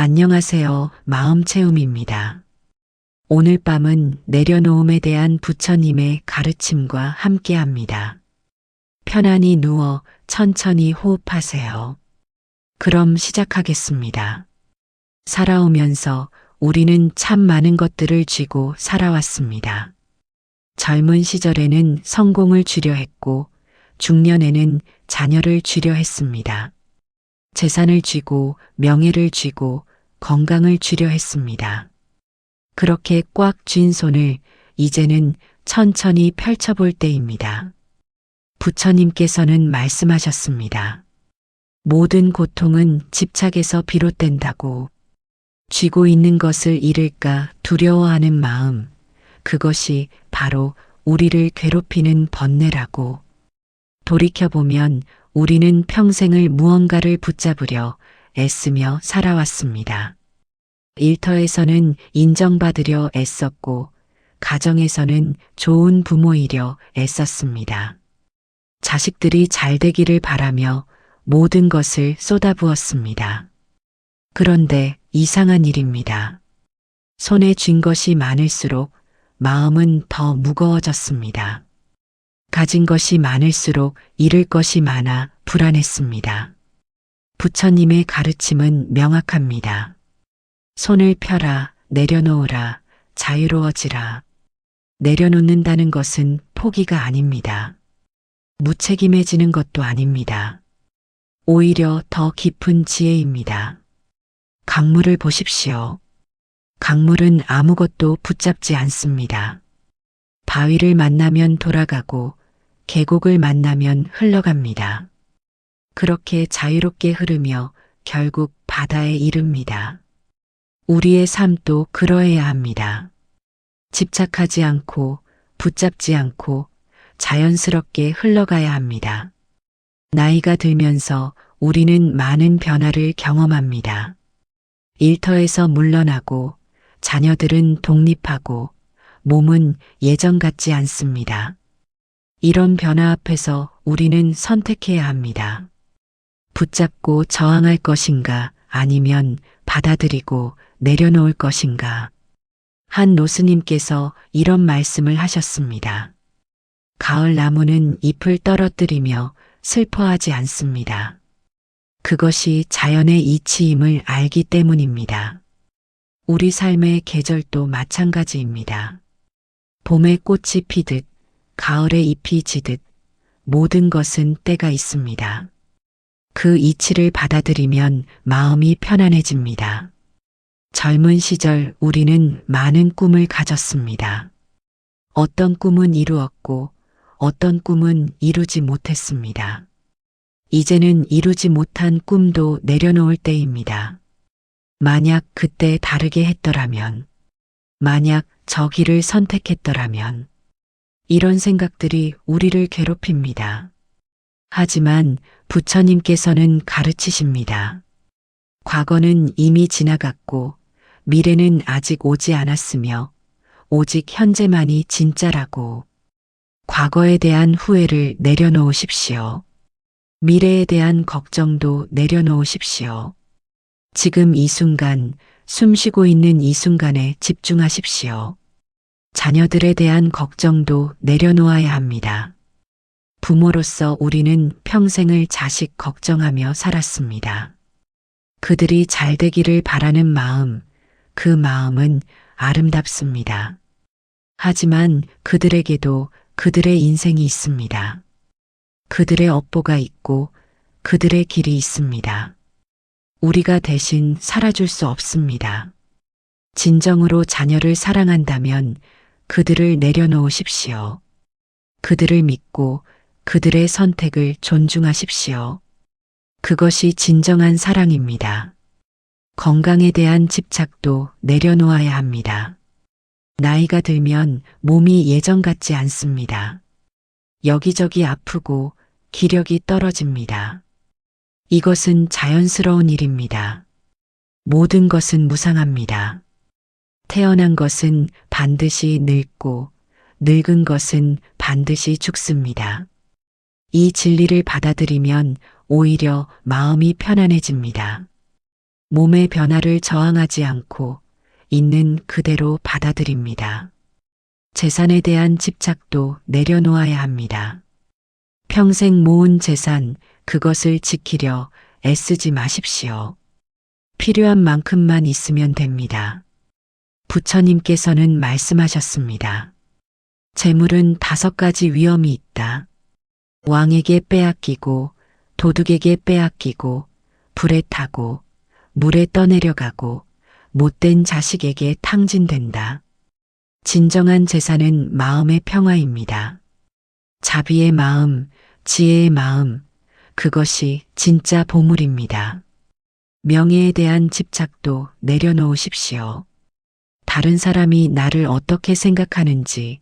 안녕하세요. 마음체험입니다. 오늘 밤은 내려놓음에 대한 부처님의 가르침과 함께합니다. 편안히 누워 천천히 호흡하세요. 그럼 시작하겠습니다. 살아오면서 우리는 참 많은 것들을 쥐고 살아왔습니다. 젊은 시절에는 성공을 쥐려 했고 중년에는 자녀를 쥐려 했습니다. 재산을 쥐고 명예를 쥐고 건강을 쥐려 했습니다. 그렇게 꽉 쥔 손을 이제는 천천히 펼쳐볼 때입니다. 부처님께서는 말씀하셨습니다. 모든 고통은 집착에서 비롯된다고. 쥐고 있는 것을 잃을까 두려워하는 마음, 그것이 바로 우리를 괴롭히는 번뇌라고. 돌이켜보면 우리는 평생을 무언가를 붙잡으려 애쓰며 살아왔습니다. 일터에서는 인정받으려 애썼고, 가정에서는 좋은 부모이려 애썼습니다. 자식들이 잘 되기를 바라며 모든 것을 쏟아부었습니다. 그런데 이상한 일입니다. 손에 쥔 것이 많을수록 마음은 더 무거워졌습니다. 가진 것이 많을수록 잃을 것이 많아 불안했습니다. 부처님의 가르침은 명확합니다. 손을 펴라, 내려놓으라, 자유로워지라. 내려놓는다는 것은 포기가 아닙니다. 무책임해지는 것도 아닙니다. 오히려 더 깊은 지혜입니다. 강물을 보십시오. 강물은 아무것도 붙잡지 않습니다. 바위를 만나면 돌아가고 계곡을 만나면 흘러갑니다. 그렇게 자유롭게 흐르며 결국 바다에 이릅니다. 우리의 삶도 그러해야 합니다. 집착하지 않고 붙잡지 않고 자연스럽게 흘러가야 합니다. 나이가 들면서 우리는 많은 변화를 경험합니다. 일터에서 물러나고 자녀들은 독립하고 몸은 예전 같지 않습니다. 이런 변화 앞에서 우리는 선택해야 합니다. 붙잡고 저항할 것인가 아니면 받아들이고 내려놓을 것인가. 한 노스님께서 이런 말씀을 하셨습니다. 가을 나무는 잎을 떨어뜨리며 슬퍼하지 않습니다. 그것이 자연의 이치임을 알기 때문입니다. 우리 삶의 계절도 마찬가지입니다. 봄에 꽃이 피듯 가을에 잎이 지듯 모든 것은 때가 있습니다. 그 이치를 받아들이면 마음이 편안해집니다. 젊은 시절 우리는 많은 꿈을 가졌습니다. 어떤 꿈은 이루었고 어떤 꿈은 이루지 못했습니다. 이제는 이루지 못한 꿈도 내려놓을 때입니다. 만약 그때 다르게 했더라면, 만약 저 길을 선택했더라면, 이런 생각들이 우리를 괴롭힙니다. 하지만 부처님께서는 가르치십니다. 과거는 이미 지나갔고 미래는 아직 오지 않았으며 오직 현재만이 진짜라고. 과거에 대한 후회를 내려놓으십시오. 미래에 대한 걱정도 내려놓으십시오. 지금 이 순간, 숨 쉬고 있는 이 순간에 집중하십시오. 자녀들에 대한 걱정도 내려놓아야 합니다. 부모로서 우리는 평생을 자식 걱정하며 살았습니다. 그들이 잘 되기를 바라는 마음, 그 마음은 아름답습니다. 하지만 그들에게도 그들의 인생이 있습니다. 그들의 업보가 있고 그들의 길이 있습니다. 우리가 대신 살아줄 수 없습니다. 진정으로 자녀를 사랑한다면 그들을 내려놓으십시오. 그들을 믿고 그들의 선택을 존중하십시오. 그것이 진정한 사랑입니다. 건강에 대한 집착도 내려놓아야 합니다. 나이가 들면 몸이 예전 같지 않습니다. 여기저기 아프고 기력이 떨어집니다. 이것은 자연스러운 일입니다. 모든 것은 무상합니다. 태어난 것은 반드시 늙고 늙은 것은 반드시 죽습니다. 이 진리를 받아들이면 오히려 마음이 편안해집니다. 몸의 변화를 저항하지 않고 있는 그대로 받아들입니다. 재산에 대한 집착도 내려놓아야 합니다. 평생 모은 재산, 그것을 지키려 애쓰지 마십시오. 필요한 만큼만 있으면 됩니다. 부처님께서는 말씀하셨습니다. 재물은 5가지 위험이 있다. 왕에게 빼앗기고, 도둑에게 빼앗기고, 불에 타고, 물에 떠내려가고, 못된 자식에게 탕진된다. 진정한 재산은 마음의 평화입니다. 자비의 마음, 지혜의 마음, 그것이 진짜 보물입니다. 명예에 대한 집착도 내려놓으십시오. 다른 사람이 나를 어떻게 생각하는지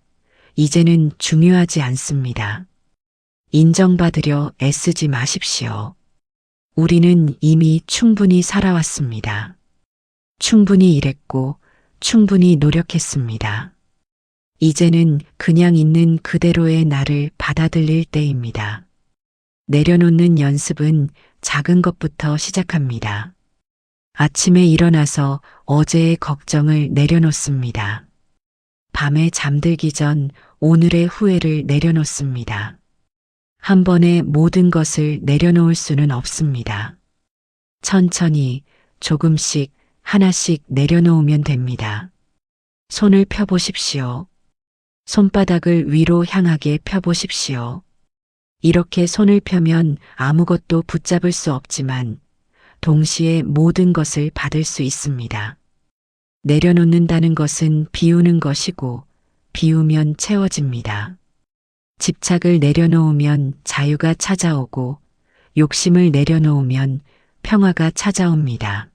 이제는 중요하지 않습니다. 인정받으려 애쓰지 마십시오. 우리는 이미 충분히 살아왔습니다. 충분히 일했고 충분히 노력했습니다. 이제는 그냥 있는 그대로의 나를 받아들일 때입니다. 내려놓는 연습은 작은 것부터 시작합니다. 아침에 일어나서 어제의 걱정을 내려놓습니다. 밤에 잠들기 전 오늘의 후회를 내려놓습니다. 한 번에 모든 것을 내려놓을 수는 없습니다. 천천히 조금씩 하나씩 내려놓으면 됩니다. 손을 펴보십시오. 손바닥을 위로 향하게 펴보십시오. 이렇게 손을 펴면 아무것도 붙잡을 수 없지만 동시에 모든 것을 받을 수 있습니다. 내려놓는다는 것은 비우는 것이고 비우면 채워집니다. 집착을 내려놓으면 자유가 찾아오고 욕심을 내려놓으면 평화가 찾아옵니다.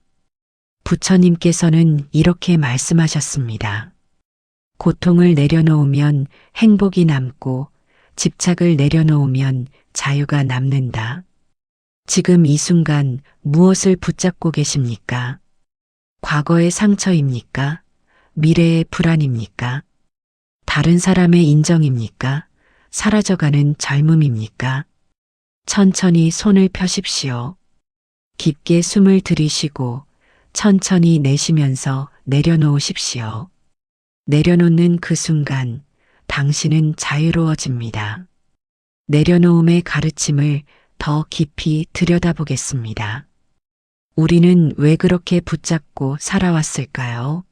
부처님께서는 이렇게 말씀하셨습니다. 고통을 내려놓으면 행복이 남고 집착을 내려놓으면 자유가 남는다. 지금 이 순간 무엇을 붙잡고 계십니까? 과거의 상처입니까? 미래의 불안입니까? 다른 사람의 인정입니까? 사라져가는 젊음입니까? 천천히 손을 펴십시오. 깊게 숨을 들이쉬고 천천히 내쉬면서 내려놓으십시오. 내려놓는 그 순간 당신은 자유로워집니다. 내려놓음의 가르침을 더 깊이 들여다보겠습니다. 우리는 왜 그렇게 붙잡고 살아왔을까요?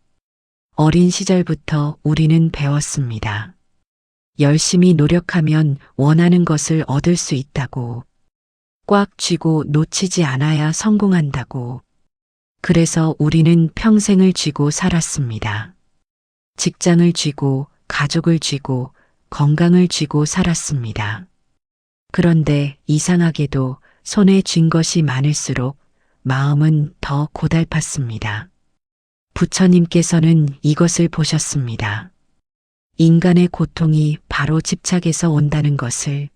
어린 시절부터 우리는 배웠습니다. 열심히 노력하면 원하는 것을 얻을 수 있다고. 꽉 쥐고 놓치지 않아야 성공한다고. 그래서 우리는 평생을 쥐고 살았습니다. 직장을 쥐고, 가족을 쥐고, 건강을 쥐고 살았습니다. 그런데 이상하게도 손에 쥔 것이 많을수록 마음은 더 고달팠습니다. 부처님께서는 이것을 보셨습니다. 인간의 고통이 바로 집착에서 온다는 것을,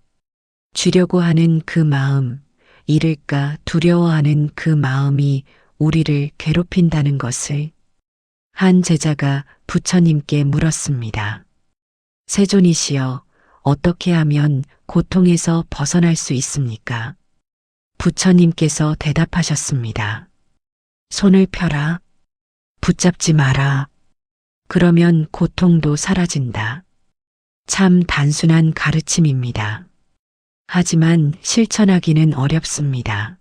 쥐려고 하는 그 마음, 잃을까 두려워하는 그 마음이 우리를 괴롭힌다는 것을. 한 제자가 부처님께 물었습니다. 세존이시여, 어떻게 하면 고통에서 벗어날 수 있습니까? 부처님께서 대답하셨습니다. 손을 펴라. 붙잡지 마라. 그러면 고통도 사라진다. 참 단순한 가르침입니다. 하지만 실천하기는 어렵습니다.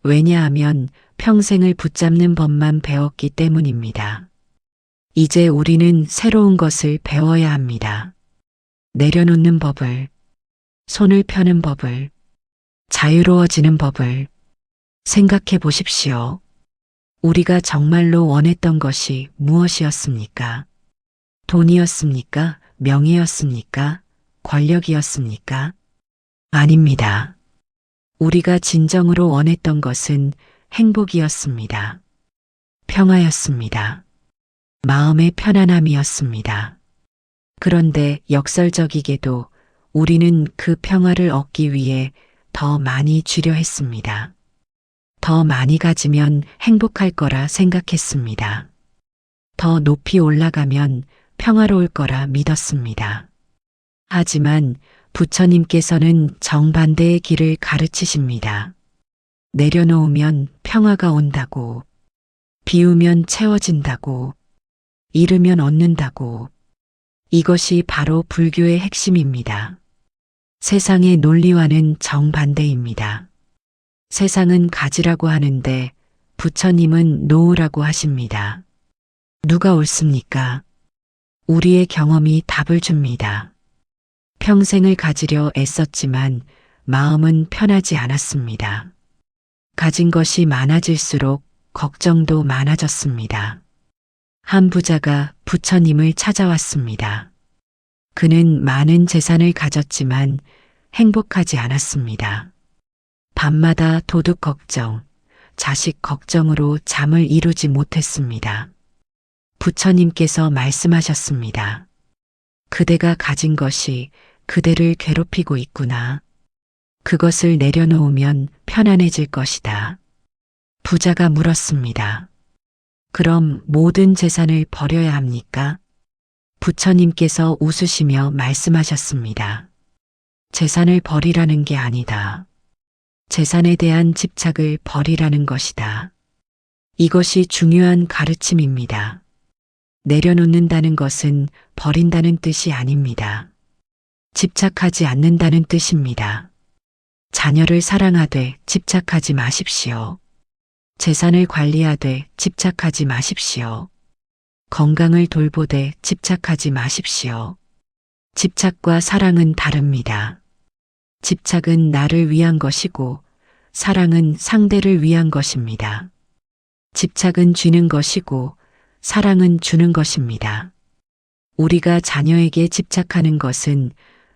왜냐하면 평생을 붙잡는 법만 배웠기 때문입니다. 이제 우리는 새로운 것을 배워야 합니다. 내려놓는 법을, 손을 펴는 법을, 자유로워지는 법을 생각해 보십시오. 우리가 정말로 원했던 것이 무엇이었습니까? 돈이었습니까? 명예였습니까? 권력이었습니까? 아닙니다. 우리가 진정으로 원했던 것은 행복이었습니다. 평화였습니다. 마음의 편안함이었습니다. 그런데 역설적이게도 우리는 그 평화를 얻기 위해 더 많이 쥐려 했습니다. 더 많이 가지면 행복할 거라 생각했습니다. 더 높이 올라가면 평화로울 거라 믿었습니다. 하지만 부처님께서는 정반대의 길을 가르치십니다. 내려놓으면 평화가 온다고. 비우면 채워진다고, 잃으면 얻는다고. 이것이 바로 불교의 핵심입니다. 세상의 논리와는 정반대입니다. 세상은 가지라고 하는데 부처님은 놓으라고 하십니다. 누가 옳습니까? 우리의 경험이 답을 줍니다. 평생을 가지려 애썼지만 마음은 편하지 않았습니다. 가진 것이 많아질수록 걱정도 많아졌습니다. 한 부자가 부처님을 찾아왔습니다. 그는 많은 재산을 가졌지만 행복하지 않았습니다. 밤마다 도둑 걱정, 자식 걱정으로 잠을 이루지 못했습니다. 부처님께서 말씀하셨습니다. 그대가 가진 것이 그대를 괴롭히고 있구나. 그것을 내려놓으면 편안해질 것이다. 부자가 물었습니다. 그럼 모든 재산을 버려야 합니까? 부처님께서 웃으시며 말씀하셨습니다. 재산을 버리라는 게 아니다. 재산에 대한 집착을 버리라는 것이다. 이것이 중요한 가르침입니다. 내려놓는다는 것은 버린다는 뜻이 아닙니다. 집착하지 않는다는 뜻입니다. 자녀를 사랑하되 집착하지 마십시오. 재산을 관리하되 집착하지 마십시오. 건강을 돌보되 집착하지 마십시오. 집착과 사랑은 다릅니다. 집착은 나를 위한 것이고 사랑은 상대를 위한 것입니다. 집착은 쥐는 것이고 사랑은 주는 것입니다. 우리가 자녀에게 집착하는 것은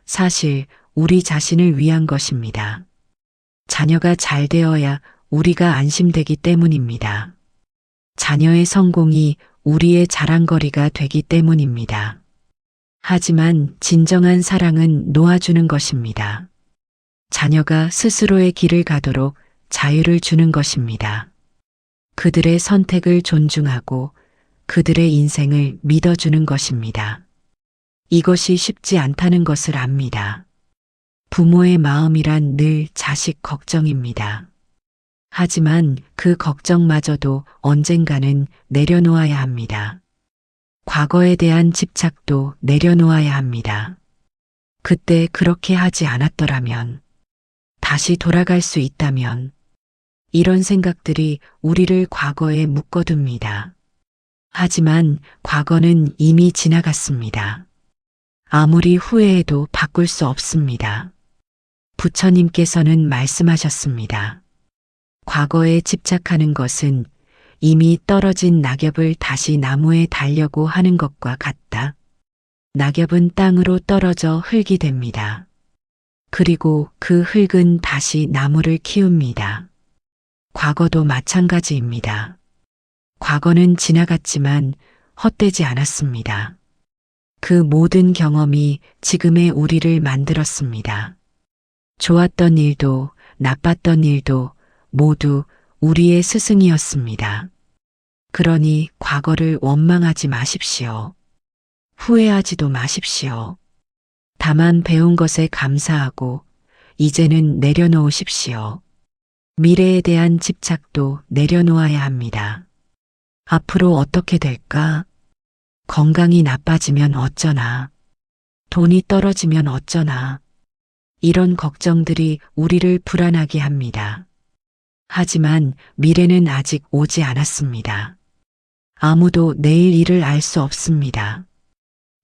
사실 우리 자신을 위한 것입니다. 자녀가 잘 되어야 우리가 안심되기 때문입니다. 자녀의 성공이 우리의 자랑거리가 되기 때문입니다. 하지만 진정한 사랑은 놓아주는 것입니다. 자녀가 스스로의 길을 가도록 자유를 주는 것입니다. 그들의 선택을 존중하고 그들의 인생을 믿어주는 것입니다. 이것이 쉽지 않다는 것을 압니다. 부모의 마음이란 늘 자식 걱정입니다. 하지만 그 걱정마저도 언젠가는 내려놓아야 합니다. 과거에 대한 집착도 내려놓아야 합니다. 그때 그렇게 하지 않았더라면, 다시 돌아갈 수 있다면, 이런 생각들이 우리를 과거에 묶어둡니다. 하지만 과거는 이미 지나갔습니다. 아무리 후회해도 바꿀 수 없습니다. 부처님께서는 말씀하셨습니다. 과거에 집착하는 것은 이미 떨어진 낙엽을 다시 나무에 달려고 하는 것과 같다. 낙엽은 땅으로 떨어져 흙이 됩니다. 그리고 그 흙은 다시 나무를 키웁니다. 과거도 마찬가지입니다. 과거는 지나갔지만 헛되지 않았습니다. 그 모든 경험이 지금의 우리를 만들었습니다. 좋았던 일도 나빴던 일도 모두 우리의 스승이었습니다. 그러니 과거를 원망하지 마십시오. 후회하지도 마십시오. 다만 배운 것에 감사하고 이제는 내려놓으십시오. 미래에 대한 집착도 내려놓아야 합니다. 앞으로 어떻게 될까? 건강이 나빠지면 어쩌나? 돈이 떨어지면 어쩌나? 이런 걱정들이 우리를 불안하게 합니다. 하지만 미래는 아직 오지 않았습니다. 아무도 내일 일을 알 수 없습니다.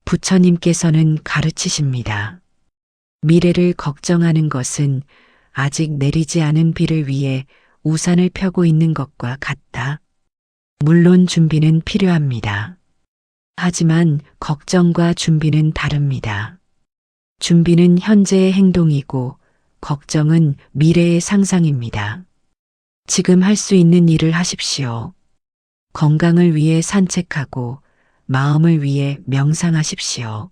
부처님께서는 가르치십니다. 미래를 걱정하는 것은 아직 내리지 않은 비를 위해 우산을 펴고 있는 것과 같다. 물론 준비는 필요합니다. 하지만 걱정과 준비는 다릅니다. 준비는 현재의 행동이고 걱정은 미래의 상상입니다. 지금 할 수 있는 일을 하십시오. 건강을 위해 산책하고 마음을 위해 명상하십시오.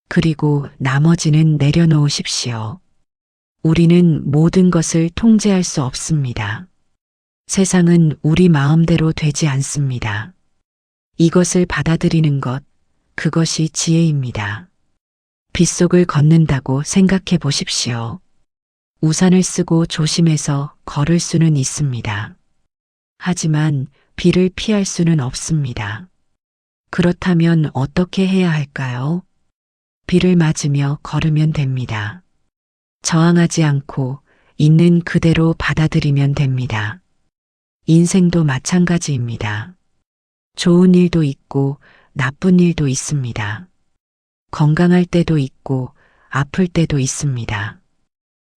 그리고 나머지는 내려놓으십시오. 우리는 모든 것을 통제할 수 없습니다. 세상은 우리 마음대로 되지 않습니다. 이것을 받아들이는 것, 그것이 지혜입니다. 빗속을 걷는다고 생각해 보십시오. 우산을 쓰고 조심해서 걸을 수는 있습니다. 하지만 비를 피할 수는 없습니다. 그렇다면 어떻게 해야 할까요? 비를 맞으며 걸으면 됩니다. 저항하지 않고 있는 그대로 받아들이면 됩니다. 인생도 마찬가지입니다. 좋은 일도 있고 나쁜 일도 있습니다. 건강할 때도 있고 아플 때도 있습니다.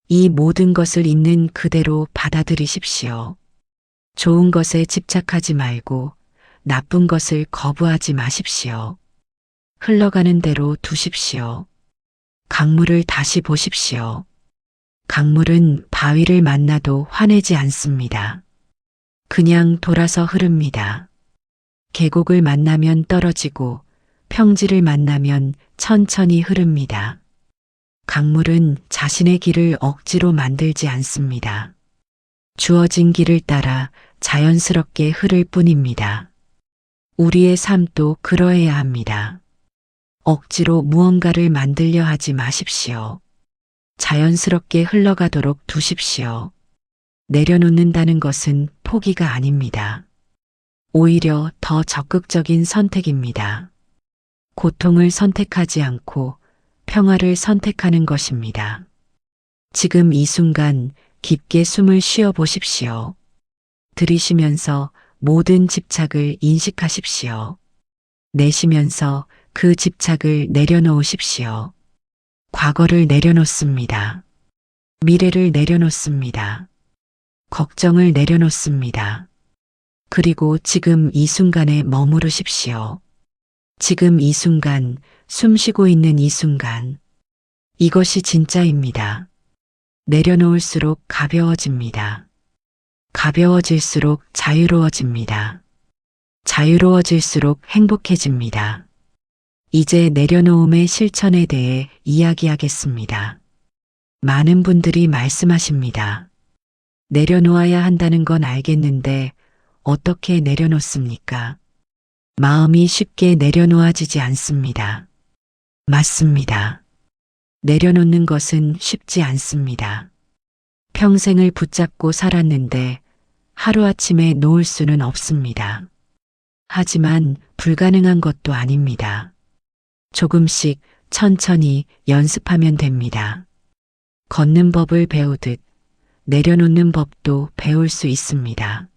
이 모든 것을 있는 그대로 받아들이십시오. 좋은 것에 집착하지 말고 나쁜 것을 거부하지 마십시오. 흘러가는 대로 두십시오. 강물을 다시 보십시오. 강물은 바위를 만나도 화내지 않습니다. 그냥 돌아서 흐릅니다. 계곡을 만나면 떨어지고 평지를 만나면 천천히 흐릅니다. 강물은 자신의 길을 억지로 만들지 않습니다. 주어진 길을 따라 자연스럽게 흐를 뿐입니다. 우리의 삶도 그러해야 합니다. 억지로 무언가를 만들려 하지 마십시오. 자연스럽게 흘러가도록 두십시오. 내려놓는다는 것은 포기가 아닙니다. 오히려 더 적극적인 선택입니다. 고통을 선택하지 않고 평화를 선택하는 것입니다. 지금 이 순간 깊게 숨을 쉬어 보십시오. 들이쉬면서 모든 집착을 인식하십시오. 내쉬면서 그 집착을 내려놓으십시오. 과거를 내려놓습니다. 미래를 내려놓습니다. 걱정을 내려놓습니다. 그리고 지금 이 순간에 머무르십시오. 지금 이 순간, 숨 쉬고 있는 이 순간. 이것이 진짜입니다. 내려놓을수록 가벼워집니다. 가벼워질수록 자유로워집니다. 자유로워질수록 행복해집니다. 이제 내려놓음의 실천에 대해 이야기하겠습니다. 많은 분들이 말씀하십니다. 내려놓아야 한다는 건 알겠는데 어떻게 내려놓습니까? 마음이 쉽게 내려놓아지지 않습니다. 맞습니다. 내려놓는 것은 쉽지 않습니다. 평생을 붙잡고 살았는데 하루아침에 놓을 수는 없습니다. 하지만 불가능한 것도 아닙니다. 조금씩 천천히 연습하면 됩니다. 걷는 법을 배우듯 내려놓는 법도 배울 수 있습니다.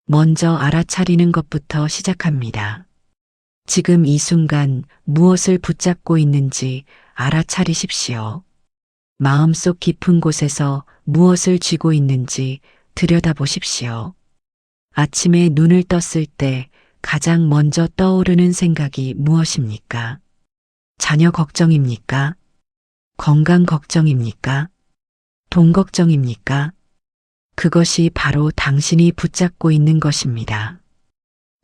먼저 알아차리는 것부터 시작합니다. 지금 이 순간 무엇을 붙잡고 있는지 알아차리십시오. 마음속 깊은 곳에서 무엇을 쥐고 있는지 들여다보십시오. 아침에 눈을 떴을 때 가장 먼저 떠오르는 생각이 무엇입니까? 자녀 걱정입니까? 건강 걱정입니까? 돈 걱정입니까? 그것이 바로 당신이 붙잡고 있는 것입니다.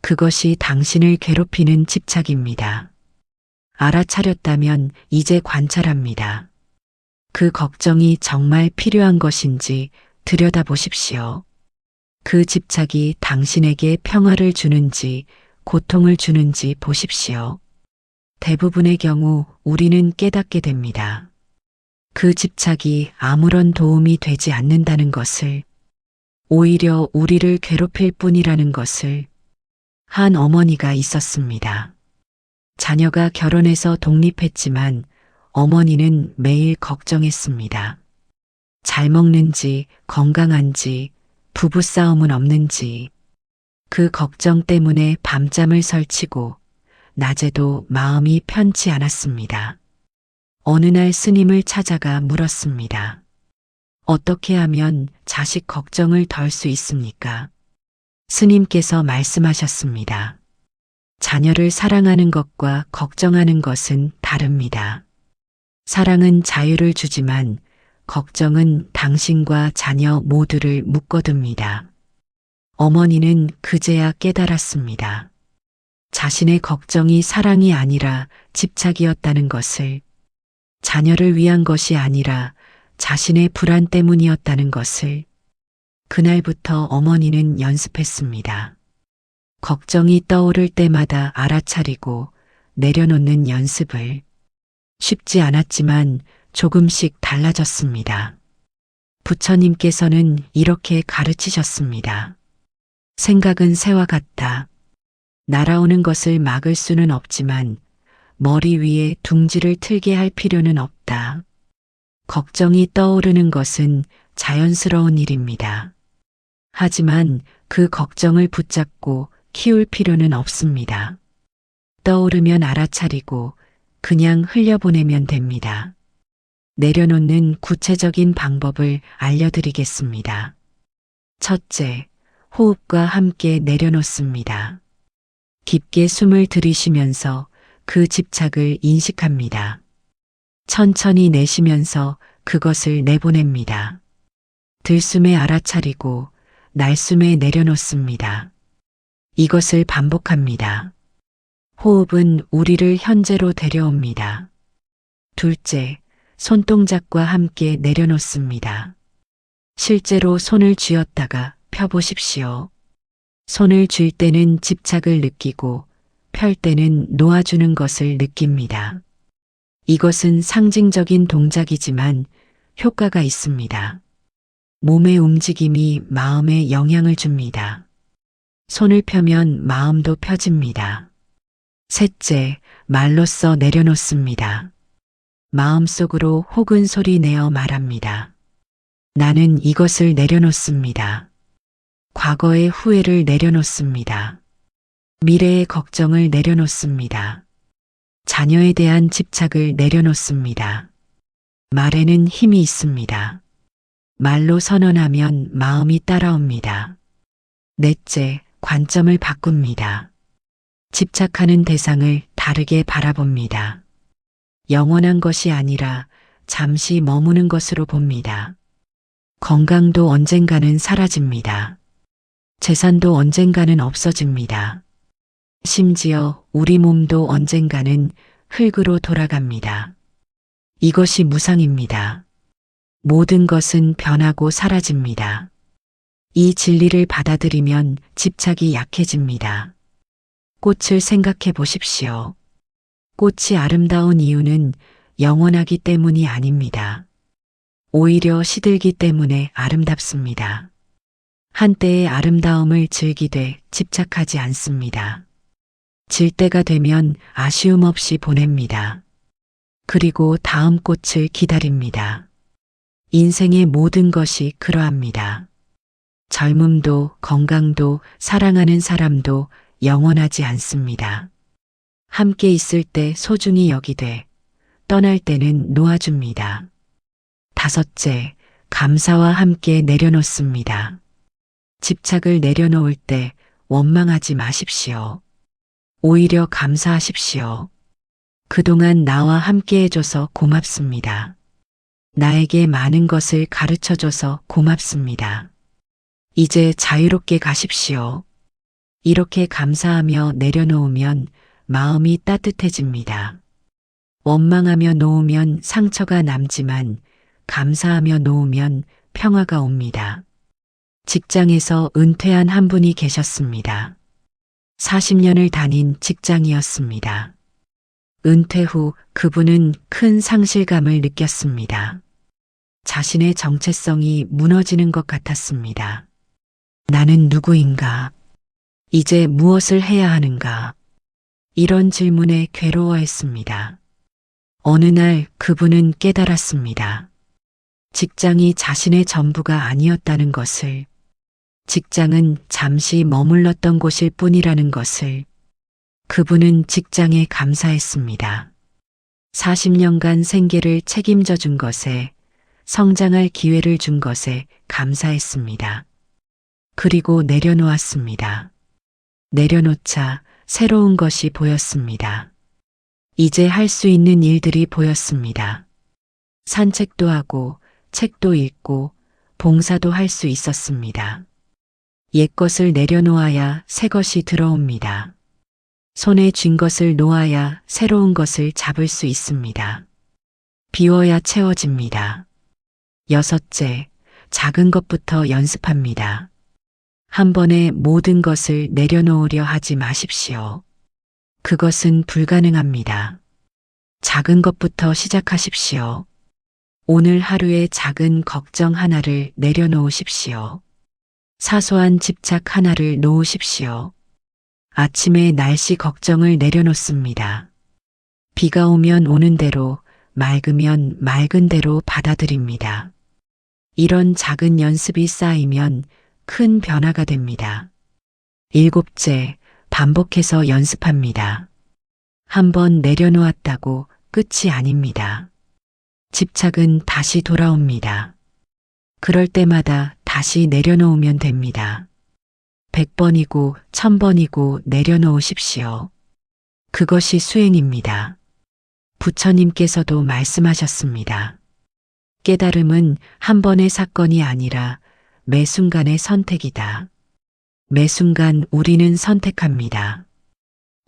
그것이 당신을 괴롭히는 집착입니다. 알아차렸다면 이제 관찰합니다. 그 걱정이 정말 필요한 것인지 들여다보십시오. 그 집착이 당신에게 평화를 주는지 고통을 주는지 보십시오. 대부분의 경우 우리는 깨닫게 됩니다. 그 집착이 아무런 도움이 되지 않는다는 것을, 오히려 우리를 괴롭힐 뿐이라는 것을. 한 어머니가 있었습니다. 자녀가 결혼해서 독립했지만 어머니는 매일 걱정했습니다. 잘 먹는지, 건강한지, 부부싸움은 없는지. 그 걱정 때문에 밤잠을 설치고 낮에도 마음이 편치 않았습니다. 어느 날 스님을 찾아가 물었습니다. 어떻게 하면 자식 걱정을 덜 수 있습니까? 스님께서 말씀하셨습니다. 자녀를 사랑하는 것과 걱정하는 것은 다릅니다. 사랑은 자유를 주지만 걱정은 당신과 자녀 모두를 묶어둡니다. 어머니는 그제야 깨달았습니다. 자신의 걱정이 사랑이 아니라 집착이었다는 것을, 자녀를 위한 것이 아니라 자신의 불안 때문이었다는 것을. 그날부터 어머니는 연습했습니다. 걱정이 떠오를 때마다 알아차리고 내려놓는 연습을. 쉽지 않았지만 조금씩 달라졌습니다. 부처님께서는 이렇게 가르치셨습니다. 생각은 새와 같다. 날아오는 것을 막을 수는 없지만 머리 위에 둥지를 틀게 할 필요는 없다. 걱정이 떠오르는 것은 자연스러운 일입니다. 하지만 그 걱정을 붙잡고 키울 필요는 없습니다. 떠오르면 알아차리고 그냥 흘려보내면 됩니다. 내려놓는 구체적인 방법을 알려드리겠습니다. 첫째, 호흡과 함께 내려놓습니다. 깊게 숨을 들이쉬면서 그 집착을 인식합니다. 천천히 내쉬면서 그것을 내보냅니다. 들숨에 알아차리고 날숨에 내려놓습니다. 이것을 반복합니다. 호흡은 우리를 현재로 데려옵니다. 둘째, 손동작과 함께 내려놓습니다. 실제로 손을 쥐었다가 펴보십시오. 손을 쥘 때는 집착을 느끼고 펼 때는 놓아주는 것을 느낍니다. 이것은 상징적인 동작이지만 효과가 있습니다. 몸의 움직임이 마음에 영향을 줍니다. 손을 펴면 마음도 펴집니다. 셋째, 말로써 내려놓습니다. 마음속으로 혹은 소리 내어 말합니다. 나는 이것을 내려놓습니다. 과거의 후회를 내려놓습니다. 미래의 걱정을 내려놓습니다. 자녀에 대한 집착을 내려놓습니다. 말에는 힘이 있습니다. 말로 선언하면 마음이 따라옵니다. 넷째, 관점을 바꿉니다. 집착하는 대상을 다르게 바라봅니다. 영원한 것이 아니라 잠시 머무는 것으로 봅니다. 건강도 언젠가는 사라집니다. 재산도 언젠가는 없어집니다. 심지어 우리 몸도 언젠가는 흙으로 돌아갑니다. 이것이 무상입니다. 모든 것은 변하고 사라집니다. 이 진리를 받아들이면 집착이 약해집니다. 꽃을 생각해 보십시오. 꽃이 아름다운 이유는 영원하기 때문이 아닙니다. 오히려 시들기 때문에 아름답습니다. 한때의 아름다움을 즐기되 집착하지 않습니다. 질 때가 되면 아쉬움 없이 보냅니다. 그리고 다음 꽃을 기다립니다. 인생의 모든 것이 그러합니다. 젊음도 건강도 사랑하는 사람도 영원하지 않습니다. 함께 있을 때 소중히 여기되 떠날 때는 놓아줍니다. 다섯째, 감사와 함께 내려놓습니다. 집착을 내려놓을 때 원망하지 마십시오. 오히려 감사하십시오. 그동안 나와 함께 해줘서 고맙습니다. 나에게 많은 것을 가르쳐줘서 고맙습니다. 이제 자유롭게 가십시오. 이렇게 감사하며 내려놓으면 마음이 따뜻해집니다. 원망하며 놓으면 상처가 남지만 감사하며 놓으면 평화가 옵니다. 직장에서 은퇴한 한 분이 계셨습니다. 40년을 다닌 직장이었습니다. 은퇴 후 그분은 큰 상실감을 느꼈습니다. 자신의 정체성이 무너지는 것 같았습니다. 나는 누구인가? 이제 무엇을 해야 하는가? 이런 질문에 괴로워했습니다. 어느 날 그분은 깨달았습니다. 직장이 자신의 전부가 아니었다는 것을, 직장은 잠시 머물렀던 곳일 뿐이라는 것을. 그분은 직장에 감사했습니다. 40년간 생계를 책임져 준 것에, 성장할 기회를 준 것에 감사했습니다. 그리고 내려놓았습니다. 내려놓자 새로운 것이 보였습니다. 이제 할 수 있는 일들이 보였습니다. 산책도 하고 책도 읽고 봉사도 할 수 있었습니다. 옛것을 내려놓아야 새 것이 들어옵니다. 손에 쥔 것을 놓아야 새로운 것을 잡을 수 있습니다. 비워야 채워집니다. 여섯째, 작은 것부터 연습합니다. 한 번에 모든 것을 내려놓으려 하지 마십시오. 그것은 불가능합니다. 작은 것부터 시작하십시오. 오늘 하루의 작은 걱정 하나를 내려놓으십시오. 사소한 집착 하나를 놓으십시오. 아침에 날씨 걱정을 내려놓습니다. 비가 오면 오는 대로, 맑으면 맑은 대로 받아들입니다. 이런 작은 연습이 쌓이면 큰 변화가 됩니다. 7째, 반복해서 연습합니다. 한번 내려놓았다고 끝이 아닙니다. 집착은 다시 돌아옵니다. 그럴 때마다 다시 내려놓으면 됩니다. 100번이고 1000번이고 내려놓으십시오. 그것이 수행입니다. 부처님께서도 말씀하셨습니다. 깨달음은 한 번의 사건이 아니라 매 순간의 선택이다. 매 순간 우리는 선택합니다.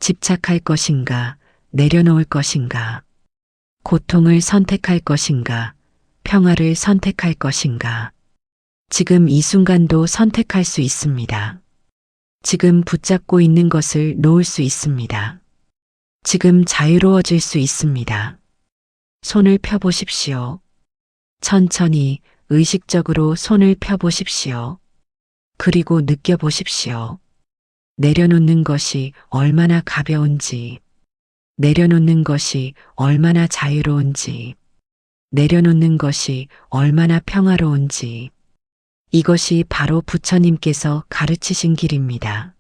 집착할 것인가, 내려놓을 것인가, 고통을 선택할 것인가, 평화를 선택할 것인가. 지금 이 순간도 선택할 수 있습니다. 지금 붙잡고 있는 것을 놓을 수 있습니다. 지금 자유로워질 수 있습니다. 손을 펴보십시오. 천천히 의식적으로 손을 펴보십시오. 그리고 느껴보십시오. 내려놓는 것이 얼마나 가벼운지, 내려놓는 것이 얼마나 자유로운지, 내려놓는 것이 얼마나 평화로운지. 이것이 바로 부처님께서 가르치신 길입니다.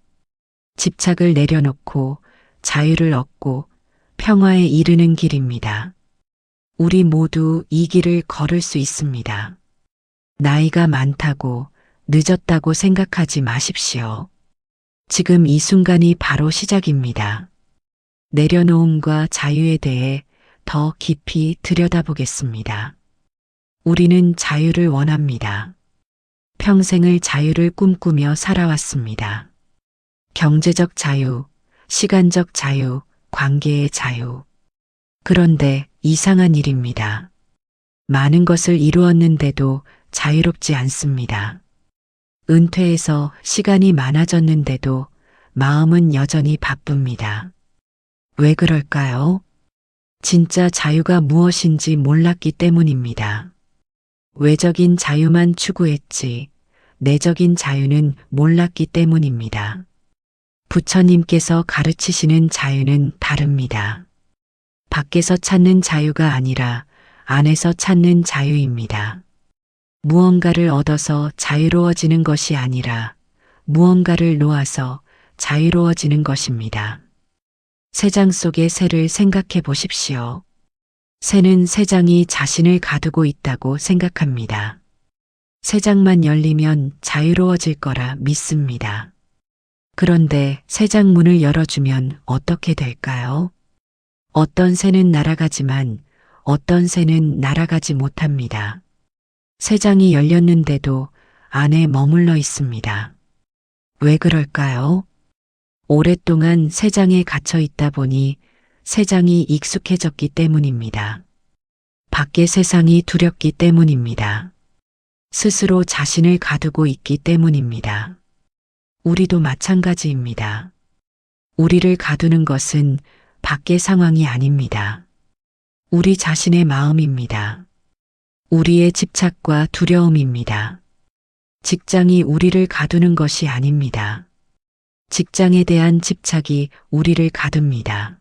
집착을 내려놓고 자유를 얻고 평화에 이르는 길입니다. 우리 모두 이 길을 걸을 수 있습니다. 나이가 많다고, 늦었다고 생각하지 마십시오. 지금 이 순간이 바로 시작입니다. 내려놓음과 자유에 대해 더 깊이 들여다보겠습니다. 우리는 자유를 원합니다. 평생을 자유를 꿈꾸며 살아왔습니다. 경제적 자유, 시간적 자유, 관계의 자유. 그런데 이상한 일입니다. 많은 것을 이루었는데도 자유롭지 않습니다. 은퇴해서 시간이 많아졌는데도 마음은 여전히 바쁩니다. 왜 그럴까요? 진짜 자유가 무엇인지 몰랐기 때문입니다. 외적인 자유만 추구했지 내적인 자유는 몰랐기 때문입니다. 부처님께서 가르치시는 자유는 다릅니다. 밖에서 찾는 자유가 아니라 안에서 찾는 자유입니다. 무언가를 얻어서 자유로워지는 것이 아니라 무언가를 놓아서 자유로워지는 것입니다. 새장 속의 새를 생각해 보십시오. 새는 새장이 자신을 가두고 있다고 생각합니다. 새장만 열리면 자유로워질 거라 믿습니다. 그런데 새장 문을 열어주면 어떻게 될까요? 어떤 새는 날아가지만 어떤 새는 날아가지 못합니다. 새장이 열렸는데도 안에 머물러 있습니다. 왜 그럴까요? 오랫동안 새장에 갇혀 있다 보니 새장이 익숙해졌기 때문입니다. 밖의 세상이 두렵기 때문입니다. 스스로 자신을 가두고 있기 때문입니다. 우리도 마찬가지입니다. 우리를 가두는 것은 밖의 상황이 아닙니다. 우리 자신의 마음입니다. 우리의 집착과 두려움입니다. 직장이 우리를 가두는 것이 아닙니다. 직장에 대한 집착이 우리를 가둡니다.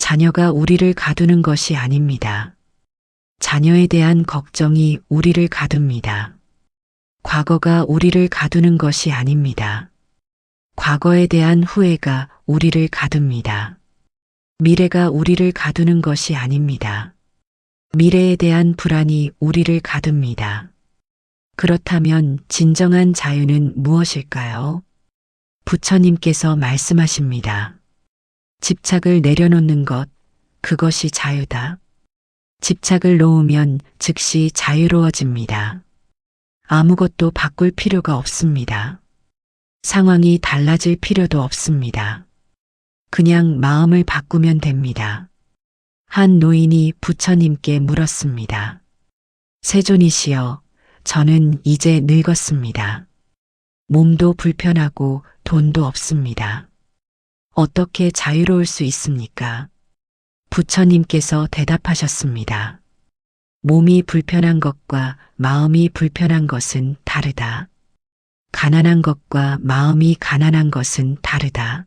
자녀가 우리를 가두는 것이 아닙니다. 자녀에 대한 걱정이 우리를 가둡니다. 과거가 우리를 가두는 것이 아닙니다. 과거에 대한 후회가 우리를 가둡니다. 미래가 우리를 가두는 것이 아닙니다. 미래에 대한 불안이 우리를 가둡니다. 그렇다면 진정한 자유는 무엇일까요? 부처님께서 말씀하십니다. 집착을 내려놓는 것, 그것이 자유다. 집착을 놓으면 즉시 자유로워집니다. 아무것도 바꿀 필요가 없습니다. 상황이 달라질 필요도 없습니다. 그냥 마음을 바꾸면 됩니다. 한 노인이 부처님께 물었습니다. 세존이시여, 저는 이제 늙었습니다. 몸도 불편하고 돈도 없습니다. 어떻게 자유로울 수 있습니까? 부처님께서 대답하셨습니다. 몸이 불편한 것과 마음이 불편한 것은 다르다. 가난한 것과 마음이 가난한 것은 다르다.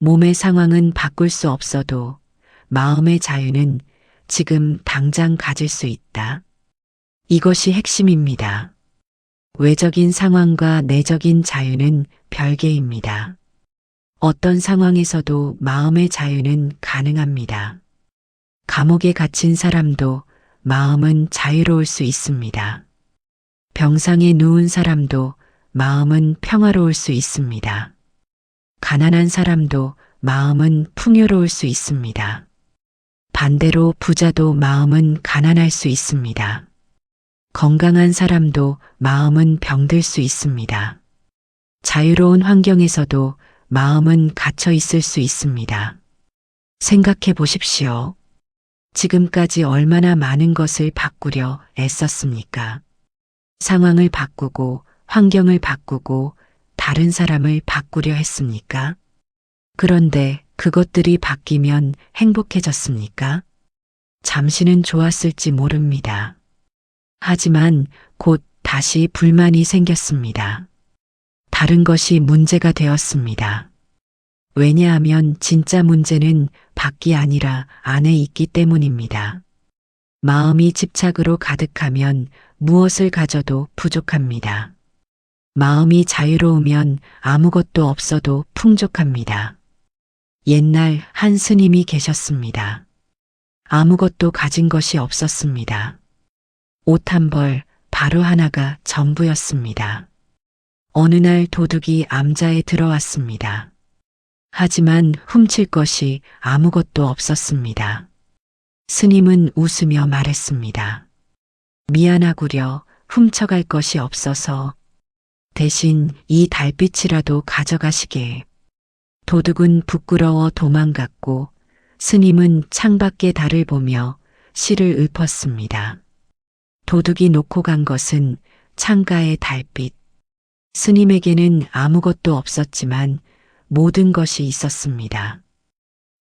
몸의 상황은 바꿀 수 없어도 마음의 자유는 지금 당장 가질 수 있다. 이것이 핵심입니다. 외적인 상황과 내적인 자유는 별개입니다. 어떤 상황에서도 마음의 자유는 가능합니다. 감옥에 갇힌 사람도 마음은 자유로울 수 있습니다. 병상에 누운 사람도 마음은 평화로울 수 있습니다. 가난한 사람도 마음은 풍요로울 수 있습니다. 반대로 부자도 마음은 가난할 수 있습니다. 건강한 사람도 마음은 병들 수 있습니다. 자유로운 환경에서도 마음은 갇혀 있을 수 있습니다. 생각해 보십시오. 지금까지 얼마나 많은 것을 바꾸려 애썼습니까? 상황을 바꾸고 환경을 바꾸고 다른 사람을 바꾸려 했습니까? 그런데 그것들이 바뀌면 행복해졌습니까? 잠시는 좋았을지 모릅니다. 하지만 곧 다시 불만이 생겼습니다. 다른 것이 문제가 되었습니다. 왜냐하면 진짜 문제는 밖이 아니라 안에 있기 때문입니다. 마음이 집착으로 가득하면 무엇을 가져도 부족합니다. 마음이 자유로우면 아무것도 없어도 풍족합니다. 옛날 한 스님이 계셨습니다. 아무것도 가진 것이 없었습니다. 옷 한 벌, 바로 하나가 전부였습니다. 어느 날 도둑이 암자에 들어왔습니다. 하지만 훔칠 것이 아무것도 없었습니다. 스님은 웃으며 말했습니다. 미안하구려, 훔쳐갈 것이 없어서 대신 이 달빛이라도 가져가시게. 도둑은 부끄러워 도망갔고 스님은 창밖의 달을 보며 시를 읊었습니다. 도둑이 놓고 간 것은 창가의 달빛. 스님에게는 아무것도 없었지만 모든 것이 있었습니다.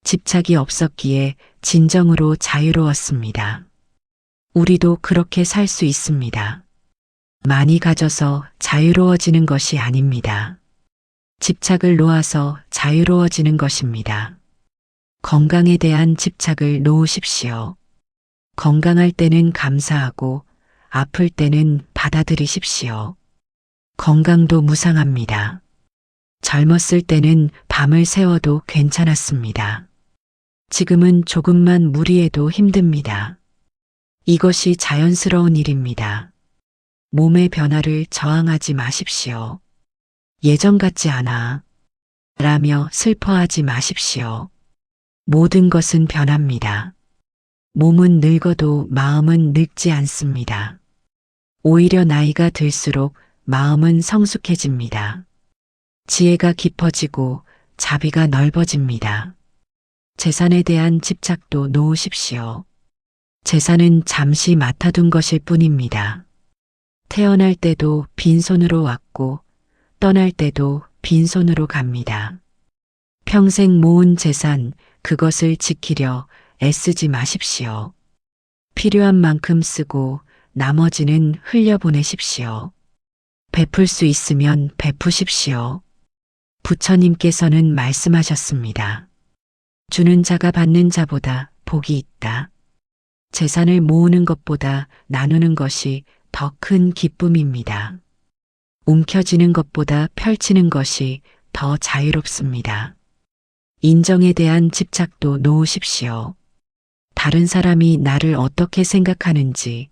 집착이 없었기에 진정으로 자유로웠습니다. 우리도 그렇게 살 수 있습니다. 많이 가져서 자유로워지는 것이 아닙니다. 집착을 놓아서 자유로워지는 것입니다. 건강에 대한 집착을 놓으십시오. 건강할 때는 감사하고 아플 때는 받아들이십시오. 건강도 무상합니다. 젊었을 때는 밤을 새워도 괜찮았습니다. 지금은 조금만 무리해도 힘듭니다. 이것이 자연스러운 일입니다. 몸의 변화를 저항하지 마십시오. 예전 같지 않아 라며 슬퍼하지 마십시오. 모든 것은 변합니다. 몸은 늙어도 마음은 늙지 않습니다. 오히려 나이가 들수록 마음은 성숙해집니다. 지혜가 깊어지고 자비가 넓어집니다. 재산에 대한 집착도 놓으십시오. 재산은 잠시 맡아둔 것일 뿐입니다. 태어날 때도 빈손으로 왔고 떠날 때도 빈손으로 갑니다. 평생 모은 재산, 그것을 지키려 애쓰지 마십시오. 필요한 만큼 쓰고 나머지는 흘려보내십시오. 베풀 수 있으면 베푸십시오. 부처님께서는 말씀하셨습니다. 주는 자가 받는 자보다 복이 있다. 재산을 모으는 것보다 나누는 것이 더 큰 기쁨입니다. 움켜쥐는 것보다 펼치는 것이 더 자유롭습니다. 인정에 대한 집착도 놓으십시오. 다른 사람이 나를 어떻게 생각하는지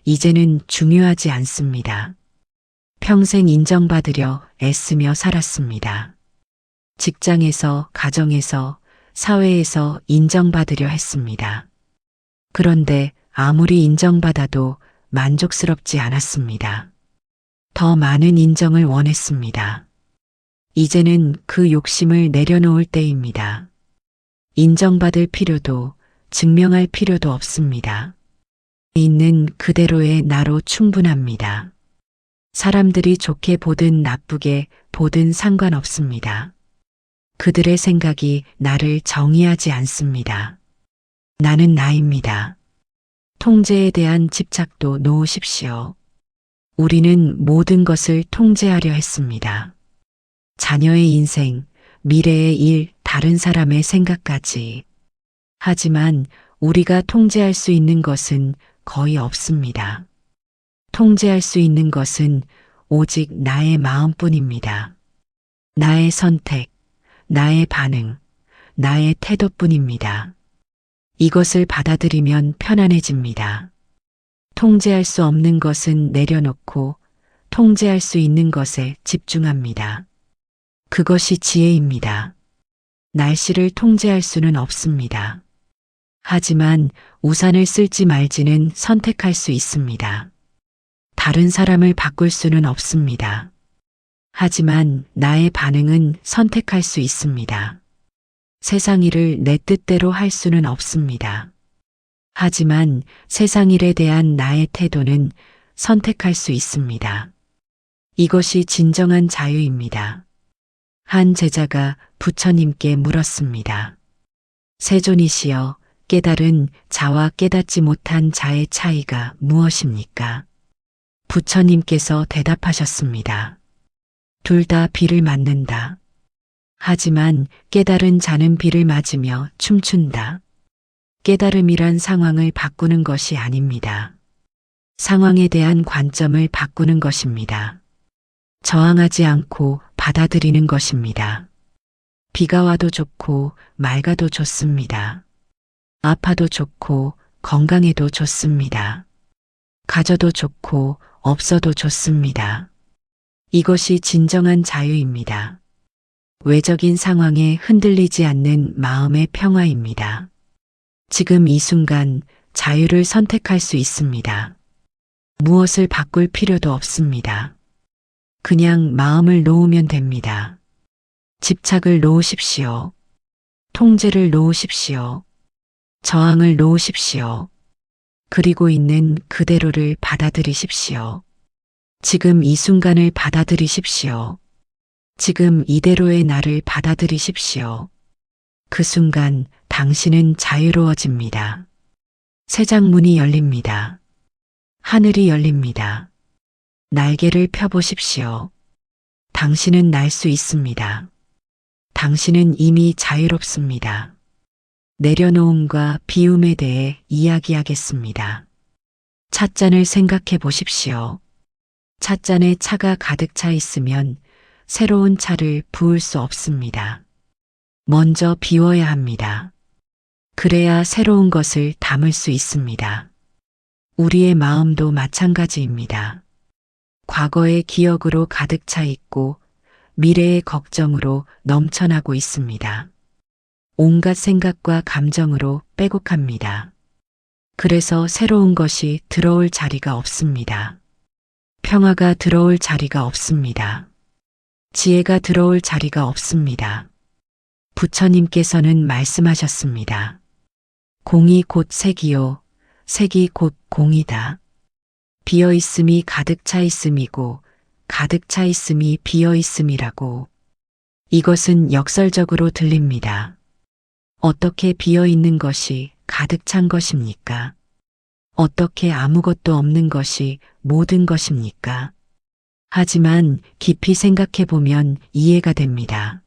이제는 중요하지 않습니다. 평생 인정받으려 애쓰며 살았습니다. 직장에서, 가정에서, 사회에서 인정받으려 했습니다. 그런데 아무리 인정받아도 만족스럽지 않았습니다. 더 많은 인정을 원했습니다. 이제는 그 욕심을 내려놓을 때입니다. 인정받을 필요도 증명할 필요도 없습니다. 있는 그대로의 나로 충분합니다. 사람들이 좋게 보든 나쁘게 보든 상관없습니다. 그들의 생각이 나를 정의하지 않습니다. 나는 나입니다. 통제에 대한 집착도 놓으십시오. 우리는 모든 것을 통제하려 했습니다. 자녀의 인생, 미래의 일, 다른 사람의 생각까지. 하지만 우리가 통제할 수 있는 것은 거의 없습니다. 통제할 수 있는 것은 오직 나의 마음뿐입니다. 나의 선택, 나의 반응, 나의 태도뿐입니다. 이것을 받아들이면 편안해집니다. 통제할 수 없는 것은 내려놓고 통제할 수 있는 것에 집중합니다. 그것이 지혜입니다. 날씨를 통제할 수는 없습니다. 하지만 우산을 쓸지 말지는 선택할 수 있습니다. 다른 사람을 바꿀 수는 없습니다. 하지만 나의 반응은 선택할 수 있습니다. 세상 일을 내 뜻대로 할 수는 없습니다. 하지만 세상 일에 대한 나의 태도는 선택할 수 있습니다. 이것이 진정한 자유입니다. 한 제자가 부처님께 물었습니다. 세존이시여, 깨달은 자와 깨닫지 못한 자의 차이가 무엇입니까? 부처님께서 대답하셨습니다. 둘 다 비를 맞는다. 하지만 깨달은 자는 비를 맞으며 춤춘다. 깨달음이란 상황을 바꾸는 것이 아닙니다. 상황에 대한 관점을 바꾸는 것입니다. 저항하지 않고 받아들이는 것입니다. 비가 와도 좋고 맑아도 좋습니다. 아파도 좋고 건강해도 좋습니다. 가져도 좋고 없어도 좋습니다. 이것이 진정한 자유입니다. 외적인 상황에 흔들리지 않는 마음의 평화입니다. 지금 이 순간 자유를 선택할 수 있습니다. 무엇을 바꿀 필요도 없습니다. 그냥 마음을 놓으면 됩니다. 집착을 놓으십시오. 통제를 놓으십시오. 저항을 놓으십시오. 그리고 있는 그대로를 받아들이십시오. 지금 이 순간을 받아들이십시오. 지금 이대로의 나를 받아들이십시오. 그 순간 당신은 자유로워집니다. 새 장문이 열립니다. 하늘이 열립니다. 날개를 펴보십시오. 당신은 날 수 있습니다. 당신은 이미 자유롭습니다. 내려놓음과 비움에 대해 이야기하겠습니다. 찻잔을 생각해 보십시오. 찻잔에 차가 가득 차 있으면 새로운 차를 부을 수 없습니다. 먼저 비워야 합니다. 그래야 새로운 것을 담을 수 있습니다. 우리의 마음도 마찬가지입니다. 과거의 기억으로 가득 차 있고 미래의 걱정으로 넘쳐나고 있습니다. 온갖 생각과 감정으로 빼곡합니다. 그래서 새로운 것이 들어올 자리가 없습니다. 평화가 들어올 자리가 없습니다. 지혜가 들어올 자리가 없습니다. 부처님께서는 말씀하셨습니다. 공이 곧 색이요, 색이 곧 공이다. 비어있음이 가득 차 있음이고 가득 차 있음이 비어있음이라고. 이것은 역설적으로 들립니다. 어떻게 비어있는 것이 가득 찬 것입니까? 어떻게 아무것도 없는 것이 모든 것입니까? 하지만 깊이 생각해 보면 이해가 됩니다.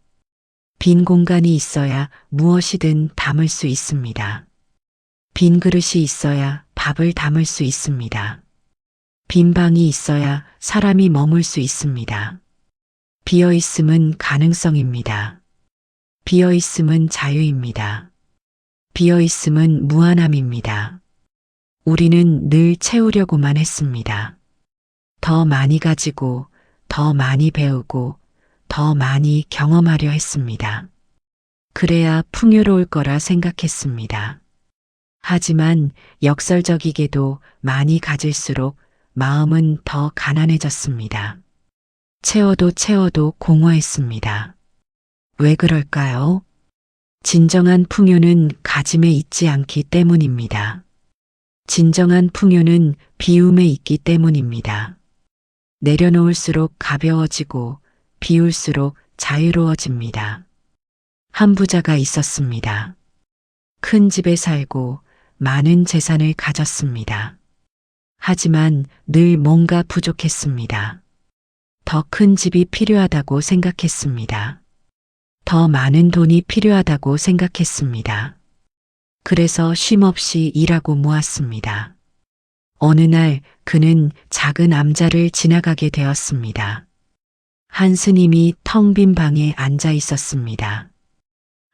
빈 공간이 있어야 무엇이든 담을 수 있습니다. 빈 그릇이 있어야 밥을 담을 수 있습니다. 빈 방이 있어야 사람이 머물 수 있습니다. 비어있음은 가능성입니다. 비어있음은 자유입니다. 비어있음은 무한함입니다. 우리는 늘 채우려고만 했습니다. 더 많이 가지고, 더 많이 배우고, 더 많이 경험하려 했습니다. 그래야 풍요로울 거라 생각했습니다. 하지만 역설적이게도 많이 가질수록 마음은 더 가난해졌습니다. 채워도 채워도 공허했습니다. 왜 그럴까요? 진정한 풍요는 가짐에 있지 않기 때문입니다. 진정한 풍요는 비움에 있기 때문입니다. 내려놓을수록 가벼워지고 비울수록 자유로워집니다. 한 부자가 있었습니다. 큰 집에 살고 많은 재산을 가졌습니다. 하지만 늘 뭔가 부족했습니다. 더 큰 집이 필요하다고 생각했습니다. 더 많은 돈이 필요하다고 생각했습니다. 그래서 쉼없이 일하고 모았습니다. 어느 날 그는 작은 암자를 지나가게 되었습니다. 한 스님이 텅 빈 방에 앉아 있었습니다.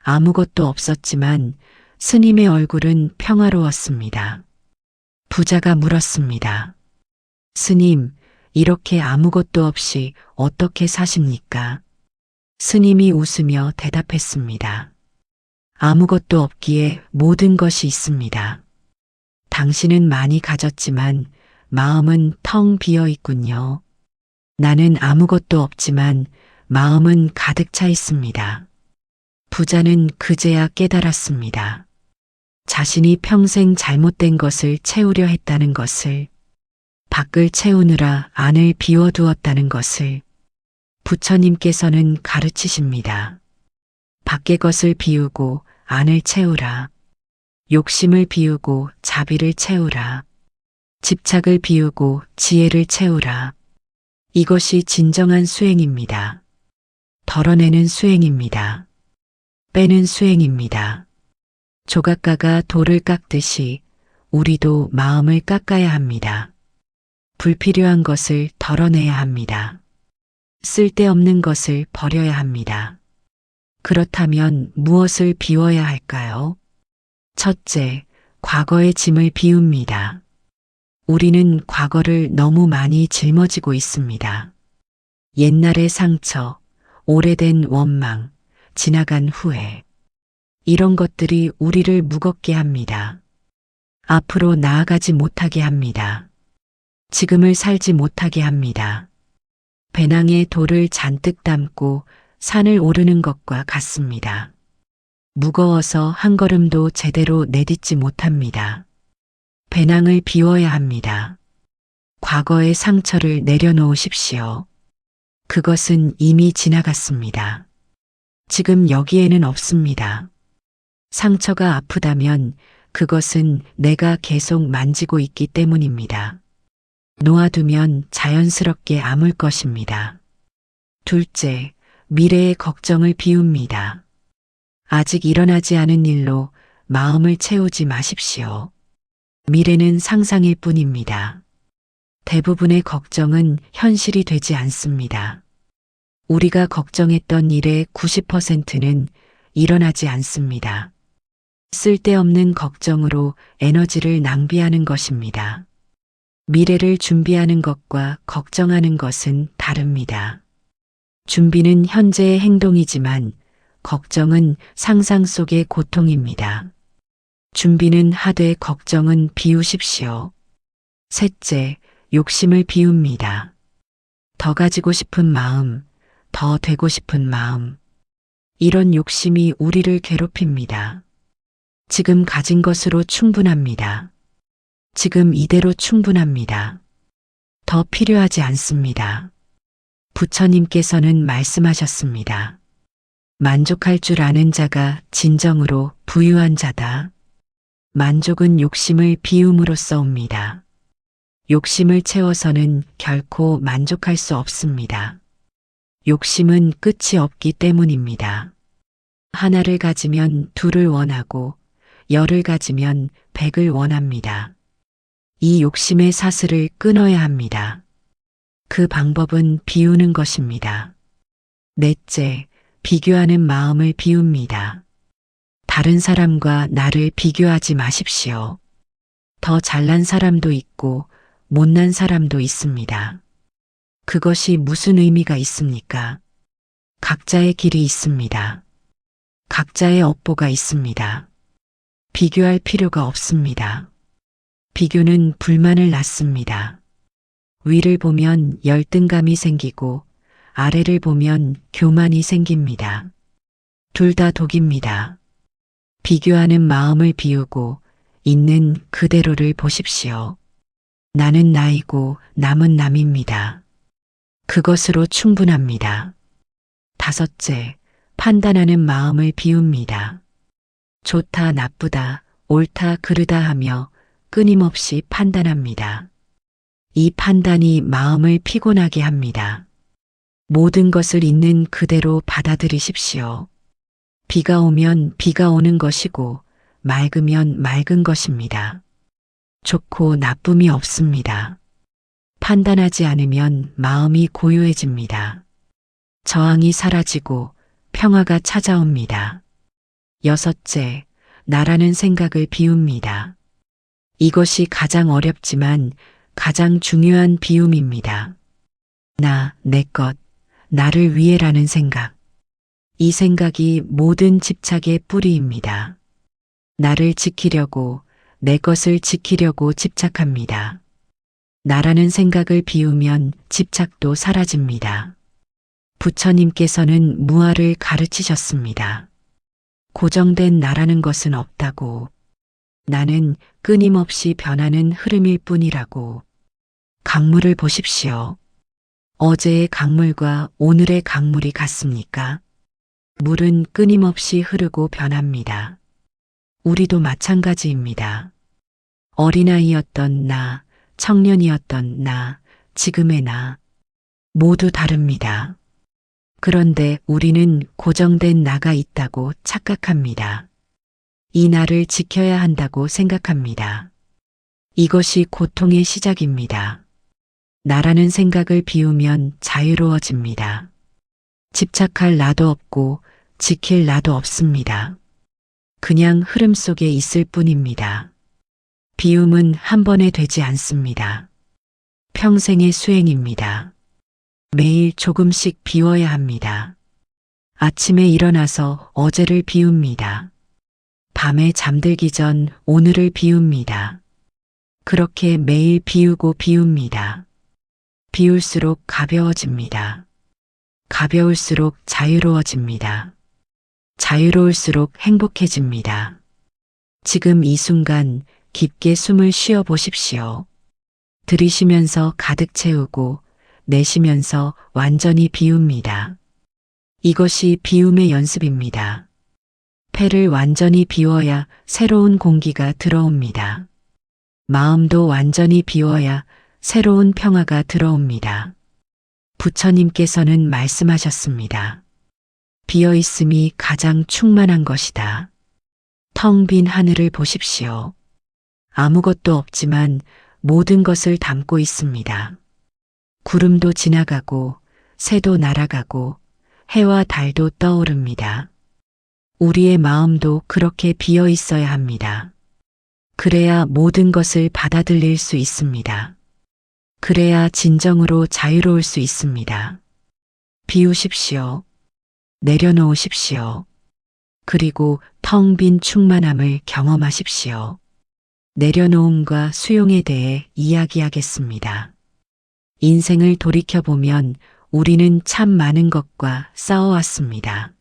아무것도 없었지만 스님의 얼굴은 평화로웠습니다. 부자가 물었습니다. 스님, 이렇게 아무것도 없이 어떻게 사십니까? 스님이 웃으며 대답했습니다. 아무것도 없기에 모든 것이 있습니다. 당신은 많이 가졌지만 마음은 텅 비어 있군요. 나는 아무것도 없지만 마음은 가득 차 있습니다. 부자는 그제야 깨달았습니다. 자신이 평생 잘못된 것을 채우려 했다는 것을, 밖을 채우느라 안을 비워두었다는 것을 부처님께서는 가르치십니다. 밖의 것을 비우고 안을 채우라. 욕심을 비우고 자비를 채우라. 집착을 비우고 지혜를 채우라. 이것이 진정한 수행입니다. 덜어내는 수행입니다. 빼는 수행입니다. 조각가가 돌을 깎듯이 우리도 마음을 깎아야 합니다. 불필요한 것을 덜어내야 합니다. 쓸데없는 것을 버려야 합니다. 그렇다면 무엇을 비워야 할까요? 첫째, 과거의 짐을 비웁니다. 우리는 과거를 너무 많이 짊어지고 있습니다. 옛날의 상처, 오래된 원망, 지나간 후회. 이런 것들이 우리를 무겁게 합니다. 앞으로 나아가지 못하게 합니다. 지금을 살지 못하게 합니다. 배낭에 돌을 잔뜩 담고 산을 오르는 것과 같습니다. 무거워서 한 걸음도 제대로 내딛지 못합니다. 배낭을 비워야 합니다. 과거의 상처를 내려놓으십시오. 그것은 이미 지나갔습니다. 지금 여기에는 없습니다. 상처가 아프다면 그것은 내가 계속 만지고 있기 때문입니다. 놓아두면 자연스럽게 아물 것입니다. 둘째, 미래의 걱정을 비웁니다. 아직 일어나지 않은 일로 마음을 채우지 마십시오. 미래는 상상일 뿐입니다. 대부분의 걱정은 현실이 되지 않습니다. 우리가 걱정했던 일의 90%는 일어나지 않습니다. 쓸데없는 걱정으로 에너지를 낭비하는 것입니다. 미래를 준비하는 것과 걱정하는 것은 다릅니다. 준비는 현재의 행동이지만 걱정은 상상 속의 고통입니다. 준비는 하되 걱정은 비우십시오. 셋째, 욕심을 비웁니다. 더 가지고 싶은 마음, 더 되고 싶은 마음. 이런 욕심이 우리를 괴롭힙니다. 지금 가진 것으로 충분합니다. 지금 이대로 충분합니다. 더 필요하지 않습니다. 부처님께서는 말씀하셨습니다. 만족할 줄 아는 자가 진정으로 부유한 자다. 만족은 욕심을 비움으로써 옵니다. 욕심을 채워서는 결코 만족할 수 없습니다. 욕심은 끝이 없기 때문입니다. 하나를 가지면 둘을 원하고 열을 가지면 백을 원합니다. 이 욕심의 사슬을 끊어야 합니다. 그 방법은 비우는 것입니다. 넷째, 비교하는 마음을 비웁니다. 다른 사람과 나를 비교하지 마십시오. 더 잘난 사람도 있고 못난 사람도 있습니다. 그것이 무슨 의미가 있습니까? 각자의 길이 있습니다. 각자의 업보가 있습니다. 비교할 필요가 없습니다. 비교는 불만을 낳습니다. 위를 보면 열등감이 생기고 아래를 보면 교만이 생깁니다. 둘 다 독입니다. 비교하는 마음을 비우고 있는 그대로를 보십시오. 나는 나이고 남은 남입니다. 그것으로 충분합니다. 다섯째, 판단하는 마음을 비웁니다. 좋다 나쁘다 옳다 그르다 하며 끊임없이 판단합니다. 이 판단이 마음을 피곤하게 합니다. 모든 것을 있는 그대로 받아들이십시오. 비가 오면 비가 오는 것이고 맑으면 맑은 것입니다. 좋고 나쁨이 없습니다. 판단하지 않으면 마음이 고요해집니다. 저항이 사라지고 평화가 찾아옵니다. 여섯째, 나라는 생각을 비웁니다. 이것이 가장 어렵지만 가장 중요한 비움입니다. 나, 내 것, 나를 위해라는 생각. 이 생각이 모든 집착의 뿌리입니다. 나를 지키려고, 내 것을 지키려고 집착합니다. 나라는 생각을 비우면 집착도 사라집니다. 부처님께서는 무아를 가르치셨습니다. 고정된 나라는 것은 없다고. 나는 끊임없이 변하는 흐름일 뿐이라고. 강물을 보십시오. 어제의 강물과 오늘의 강물이 같습니까? 물은 끊임없이 흐르고 변합니다. 우리도 마찬가지입니다. 어린아이였던 나, 청년이었던 나, 지금의 나, 모두 다릅니다. 그런데 우리는 고정된 나가 있다고 착각합니다. 이 나를 지켜야 한다고 생각합니다. 이것이 고통의 시작입니다. 나라는 생각을 비우면 자유로워집니다. 집착할 나도 없고 지킬 나도 없습니다. 그냥 흐름 속에 있을 뿐입니다. 비움은 한 번에 되지 않습니다. 평생의 수행입니다. 매일 조금씩 비워야 합니다. 아침에 일어나서 어제를 비웁니다. 밤에 잠들기 전 오늘을 비웁니다. 그렇게 매일 비우고 비웁니다. 비울수록 가벼워집니다. 가벼울수록 자유로워집니다. 자유로울수록 행복해집니다. 지금 이 순간 깊게 숨을 쉬어 보십시오. 들이쉬면서 가득 채우고 내쉬면서 완전히 비웁니다. 이것이 비움의 연습입니다. 폐를 완전히 비워야 새로운 공기가 들어옵니다. 마음도 완전히 비워야 새로운 평화가 들어옵니다. 부처님께서는 말씀하셨습니다. 비어있음이 가장 충만한 것이다. 텅 빈 하늘을 보십시오. 아무것도 없지만 모든 것을 담고 있습니다. 구름도 지나가고 새도 날아가고 해와 달도 떠오릅니다. 우리의 마음도 그렇게 비어 있어야 합니다. 그래야 모든 것을 받아들일 수 있습니다. 그래야 진정으로 자유로울 수 있습니다. 비우십시오. 내려놓으십시오. 그리고 텅 빈 충만함을 경험하십시오. 내려놓음과 수용에 대해 이야기하겠습니다. 인생을 돌이켜보면 우리는 참 많은 것과 싸워왔습니다.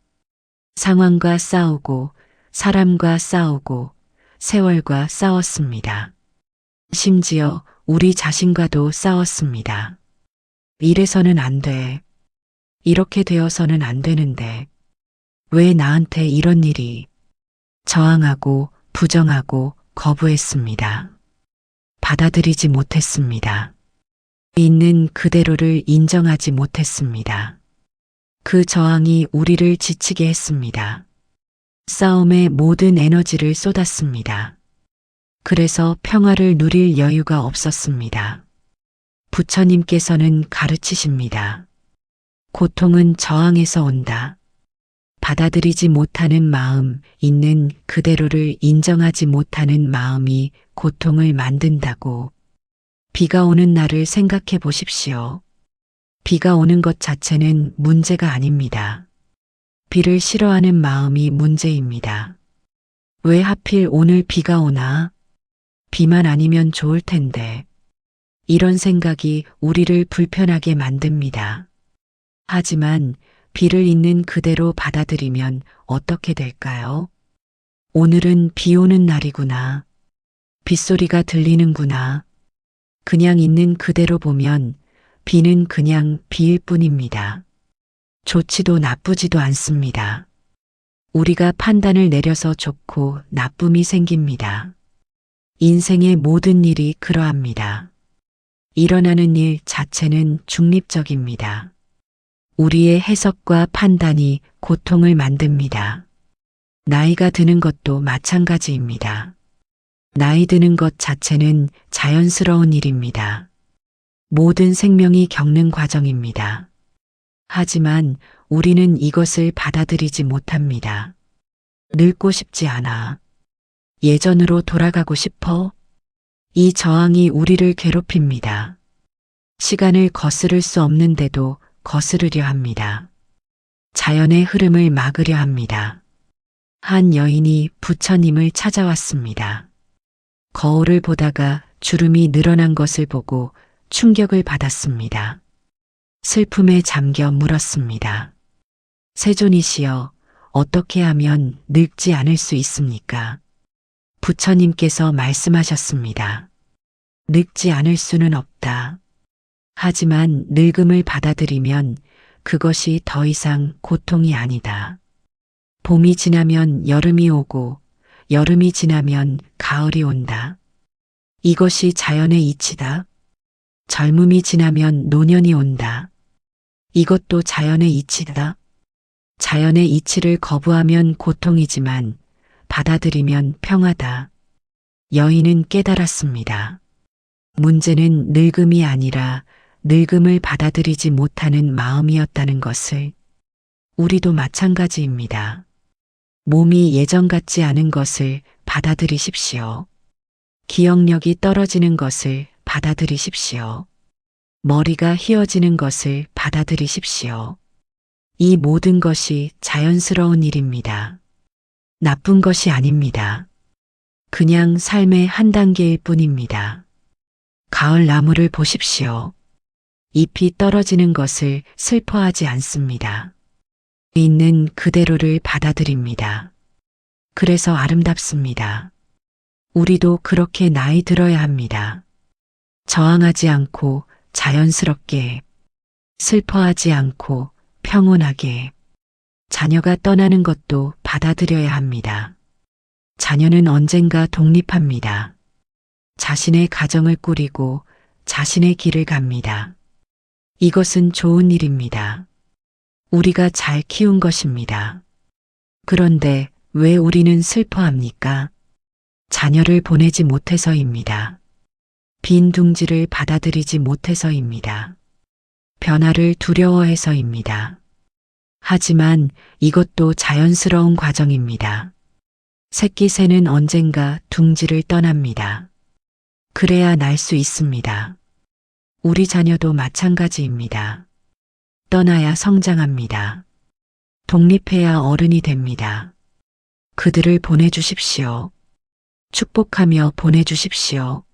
상황과 싸우고 사람과 싸우고 세월과 싸웠습니다. 심지어 우리 자신과도 싸웠습니다. 이래서는 안 돼. 이렇게 되어서는 안 되는데. 왜 나한테 이런 일이. 저항하고 부정하고 거부했습니다. 받아들이지 못했습니다. 있는 그대로를 인정하지 못했습니다. 그 저항이 우리를 지치게 했습니다. 싸움에 모든 에너지를 쏟았습니다. 그래서 평화를 누릴 여유가 없었습니다. 부처님께서는 가르치십니다. 고통은 저항에서 온다. 받아들이지 못하는 마음, 있는 그대로를 인정하지 못하는 마음이 고통을 만든다고. 비가 오는 날을 생각해 보십시오. 비가 오는 것 자체는 문제가 아닙니다. 비를 싫어하는 마음이 문제입니다. 왜 하필 오늘 비가 오나? 비만 아니면 좋을 텐데. 이런 생각이 우리를 불편하게 만듭니다. 하지만 비를 있는 그대로 받아들이면 어떻게 될까요? 오늘은 비 오는 날이구나. 빗소리가 들리는구나. 그냥 있는 그대로 보면 비는 그냥 비일 뿐입니다. 좋지도 나쁘지도 않습니다. 우리가 판단을 내려서 좋고 나쁨이 생깁니다. 인생의 모든 일이 그러합니다. 일어나는 일 자체는 중립적입니다. 우리의 해석과 판단이 고통을 만듭니다. 나이가 드는 것도 마찬가지입니다. 나이 드는 것 자체는 자연스러운 일입니다. 모든 생명이 겪는 과정입니다. 하지만 우리는 이것을 받아들이지 못합니다. 늙고 싶지 않아. 예전으로 돌아가고 싶어. 이 저항이 우리를 괴롭힙니다. 시간을 거스를 수 없는데도 거스르려 합니다. 자연의 흐름을 막으려 합니다. 한 여인이 부처님을 찾아왔습니다. 거울을 보다가 주름이 늘어난 것을 보고 충격을 받았습니다. 슬픔에 잠겨 물었습니다. 세존이시여, 어떻게 하면 늙지 않을 수 있습니까? 부처님께서 말씀하셨습니다. 늙지 않을 수는 없다. 하지만 늙음을 받아들이면 그것이 더 이상 고통이 아니다. 봄이 지나면 여름이 오고 여름이 지나면 가을이 온다. 이것이 자연의 이치다. 젊음이 지나면 노년이 온다. 이것도 자연의 이치다. 자연의 이치를 거부하면 고통이지만 받아들이면 평화다. 여인은 깨달았습니다. 문제는 늙음이 아니라 늙음을 받아들이지 못하는 마음이었다는 것을. 우리도 마찬가지입니다. 몸이 예전 같지 않은 것을 받아들이십시오. 기억력이 떨어지는 것을 받아들이십시오. 머리가 휘어지는 것을 받아들이십시오. 이 모든 것이 자연스러운 일입니다. 나쁜 것이 아닙니다. 그냥 삶의 한 단계일 뿐입니다. 가을 나무를 보십시오. 잎이 떨어지는 것을 슬퍼하지 않습니다. 있는 그대로를 받아들입니다. 그래서 아름답습니다. 우리도 그렇게 나이 들어야 합니다. 저항하지 않고 자연스럽게, 슬퍼하지 않고 평온하게. 자녀가 떠나는 것도 받아들여야 합니다. 자녀는 언젠가 독립합니다. 자신의 가정을 꾸리고 자신의 길을 갑니다. 이것은 좋은 일입니다. 우리가 잘 키운 것입니다. 그런데 왜 우리는 슬퍼합니까? 자녀를 보내지 못해서입니다. 빈 둥지를 받아들이지 못해서입니다. 변화를 두려워해서입니다. 하지만 이것도 자연스러운 과정입니다. 새끼 새는 언젠가 둥지를 떠납니다. 그래야 날 수 있습니다. 우리 자녀도 마찬가지입니다. 떠나야 성장합니다. 독립해야 어른이 됩니다. 그들을 보내주십시오. 축복하며 보내주십시오.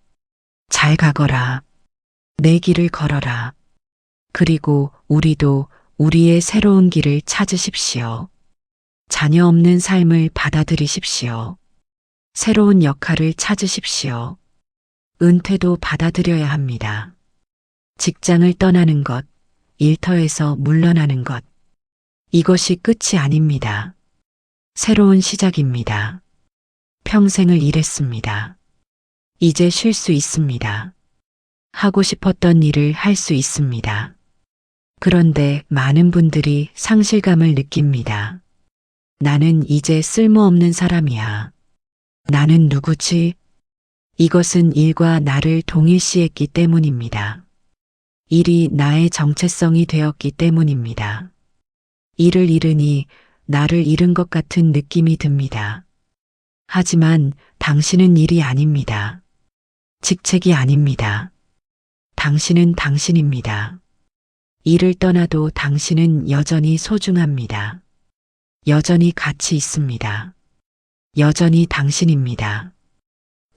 잘 가거라. 내 길을 걸어라. 그리고 우리도 우리의 새로운 길을 찾으십시오. 자녀 없는 삶을 받아들이십시오. 새로운 역할을 찾으십시오. 은퇴도 받아들여야 합니다. 직장을 떠나는 것, 일터에서 물러나는 것. 이것이 끝이 아닙니다. 새로운 시작입니다. 평생을 일했습니다. 이제 쉴 수 있습니다. 하고 싶었던 일을 할 수 있습니다. 그런데 많은 분들이 상실감을 느낍니다. 나는 이제 쓸모없는 사람이야. 나는 누구지? 이것은 일과 나를 동일시했기 때문입니다. 일이 나의 정체성이 되었기 때문입니다. 일을 잃으니 나를 잃은 것 같은 느낌이 듭니다. 하지만 당신은 일이 아닙니다. 직책이 아닙니다. 당신은 당신입니다. 일을 떠나도 당신은 여전히 소중합니다. 여전히 가치 있습니다. 여전히 당신입니다.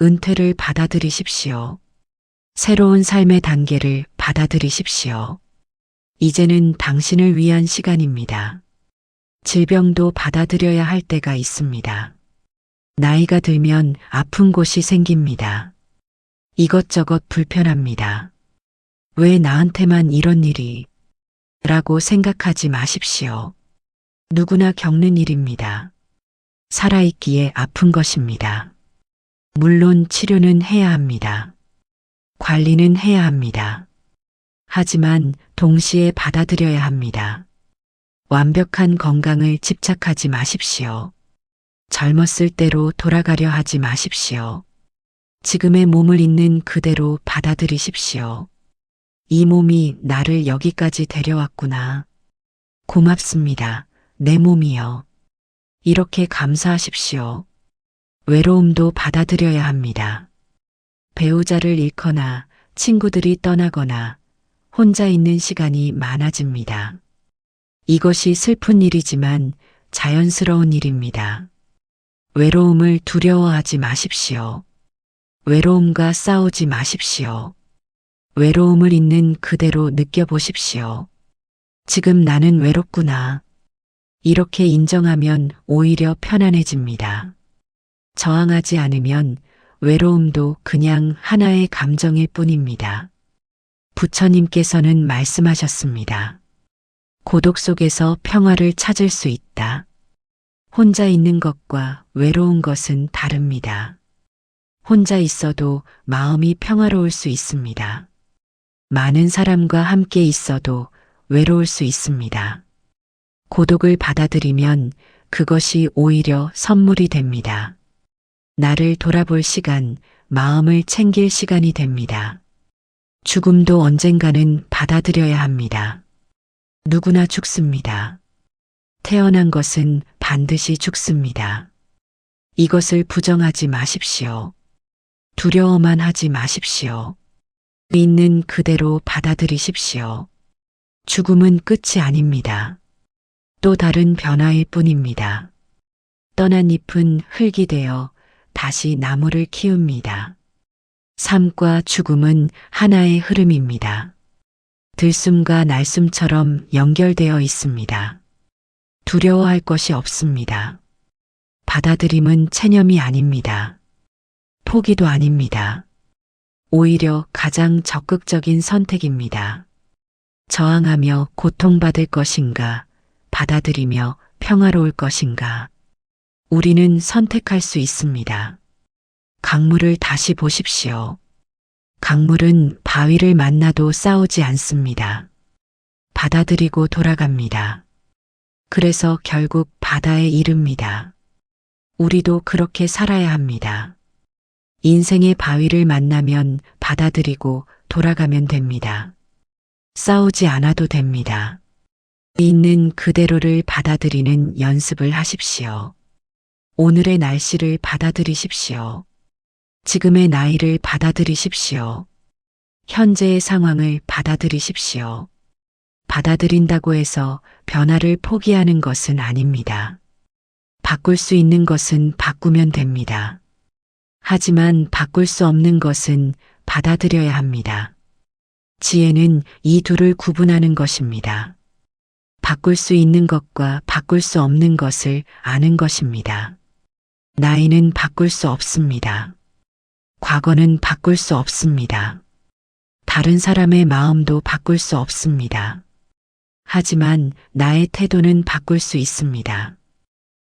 은퇴를 받아들이십시오. 새로운 삶의 단계를 받아들이십시오. 이제는 당신을 위한 시간입니다. 질병도 받아들여야 할 때가 있습니다. 나이가 들면 아픈 곳이 생깁니다. 이것저것 불편합니다. 왜 나한테만 이런 일이? 라고 생각하지 마십시오. 누구나 겪는 일입니다. 살아있기에 아픈 것입니다. 물론 치료는 해야 합니다. 관리는 해야 합니다. 하지만 동시에 받아들여야 합니다. 완벽한 건강을 집착하지 마십시오. 젊었을 때로 돌아가려 하지 마십시오. 지금의 몸을 있는 그대로 받아들이십시오. 이 몸이 나를 여기까지 데려왔구나. 고맙습니다. 내 몸이요. 이렇게 감사하십시오. 외로움도 받아들여야 합니다. 배우자를 잃거나 친구들이 떠나거나 혼자 있는 시간이 많아집니다. 이것이 슬픈 일이지만 자연스러운 일입니다. 외로움을 두려워하지 마십시오. 외로움과 싸우지 마십시오. 외로움을 있는 그대로 느껴보십시오. 지금 나는 외롭구나. 이렇게 인정하면 오히려 편안해집니다. 저항하지 않으면 외로움도 그냥 하나의 감정일 뿐입니다. 부처님께서는 말씀하셨습니다. 고독 속에서 평화를 찾을 수 있다. 혼자 있는 것과 외로운 것은 다릅니다. 혼자 있어도 마음이 평화로울 수 있습니다. 많은 사람과 함께 있어도 외로울 수 있습니다. 고독을 받아들이면 그것이 오히려 선물이 됩니다. 나를 돌아볼 시간, 마음을 챙길 시간이 됩니다. 죽음도 언젠가는 받아들여야 합니다. 누구나 죽습니다. 태어난 것은 반드시 죽습니다. 이것을 부정하지 마십시오. 두려워만 하지 마십시오. 있는 그대로 받아들이십시오. 죽음은 끝이 아닙니다. 또 다른 변화일 뿐입니다. 떠난 잎은 흙이 되어 다시 나무를 키웁니다. 삶과 죽음은 하나의 흐름입니다. 들숨과 날숨처럼 연결되어 있습니다. 두려워할 것이 없습니다. 받아들임은 체념이 아닙니다. 포기도 아닙니다. 오히려 가장 적극적인 선택입니다. 저항하며 고통받을 것인가, 받아들이며 평화로울 것인가. 우리는 선택할 수 있습니다. 강물을 다시 보십시오. 강물은 바위를 만나도 싸우지 않습니다. 받아들이고 돌아갑니다. 그래서 결국 바다에 이릅니다. 우리도 그렇게 살아야 합니다. 인생의 바위를 만나면 받아들이고 돌아가면 됩니다. 싸우지 않아도 됩니다. 있는 그대로를 받아들이는 연습을 하십시오. 오늘의 날씨를 받아들이십시오. 지금의 나이를 받아들이십시오. 현재의 상황을 받아들이십시오. 받아들인다고 해서 변화를 포기하는 것은 아닙니다. 바꿀 수 있는 것은 바꾸면 됩니다. 하지만 바꿀 수 없는 것은 받아들여야 합니다. 지혜는 이 둘을 구분하는 것입니다. 바꿀 수 있는 것과 바꿀 수 없는 것을 아는 것입니다. 나이는 바꿀 수 없습니다. 과거는 바꿀 수 없습니다. 다른 사람의 마음도 바꿀 수 없습니다. 하지만 나의 태도는 바꿀 수 있습니다.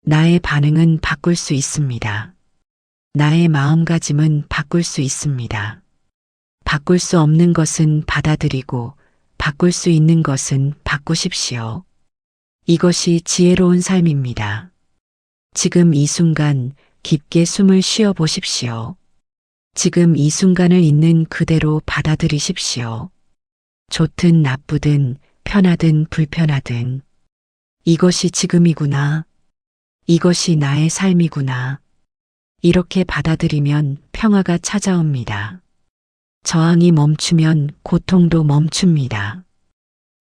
나의 반응은 바꿀 수 있습니다. 나의 마음가짐은 바꿀 수 있습니다. 바꿀 수 없는 것은 받아들이고 바꿀 수 있는 것은 바꾸십시오. 이것이 지혜로운 삶입니다. 지금 이 순간 깊게 숨을 쉬어 보십시오. 지금 이 순간을 있는 그대로 받아들이십시오. 좋든 나쁘든 편하든 불편하든 이것이 지금이구나. 이것이 나의 삶이구나. 이렇게 받아들이면 평화가 찾아옵니다. 저항이 멈추면 고통도 멈춥니다.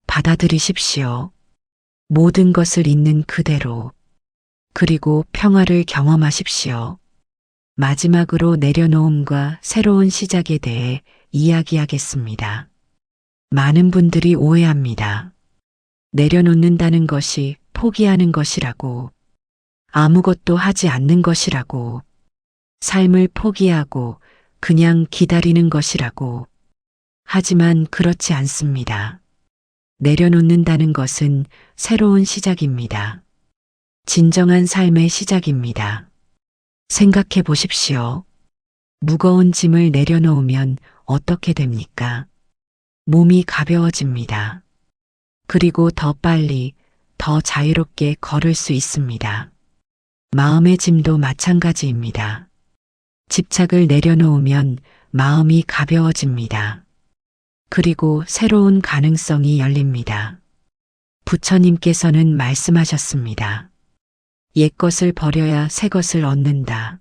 받아들이십시오. 모든 것을 있는 그대로. 그리고 평화를 경험하십시오. 마지막으로 내려놓음과 새로운 시작에 대해 이야기하겠습니다. 많은 분들이 오해합니다. 내려놓는다는 것이 포기하는 것이라고, 아무것도 하지 않는 것이라고, 삶을 포기하고 그냥 기다리는 것이라고. 하지만 그렇지 않습니다. 내려놓는다는 것은 새로운 시작입니다. 진정한 삶의 시작입니다. 생각해 보십시오. 무거운 짐을 내려놓으면 어떻게 됩니까? 몸이 가벼워집니다. 그리고 더 빨리, 더 자유롭게 걸을 수 있습니다. 마음의 짐도 마찬가지입니다. 집착을 내려놓으면 마음이 가벼워집니다. 그리고 새로운 가능성이 열립니다. 부처님께서는 말씀하셨습니다. 옛것을 버려야 새 것을 얻는다.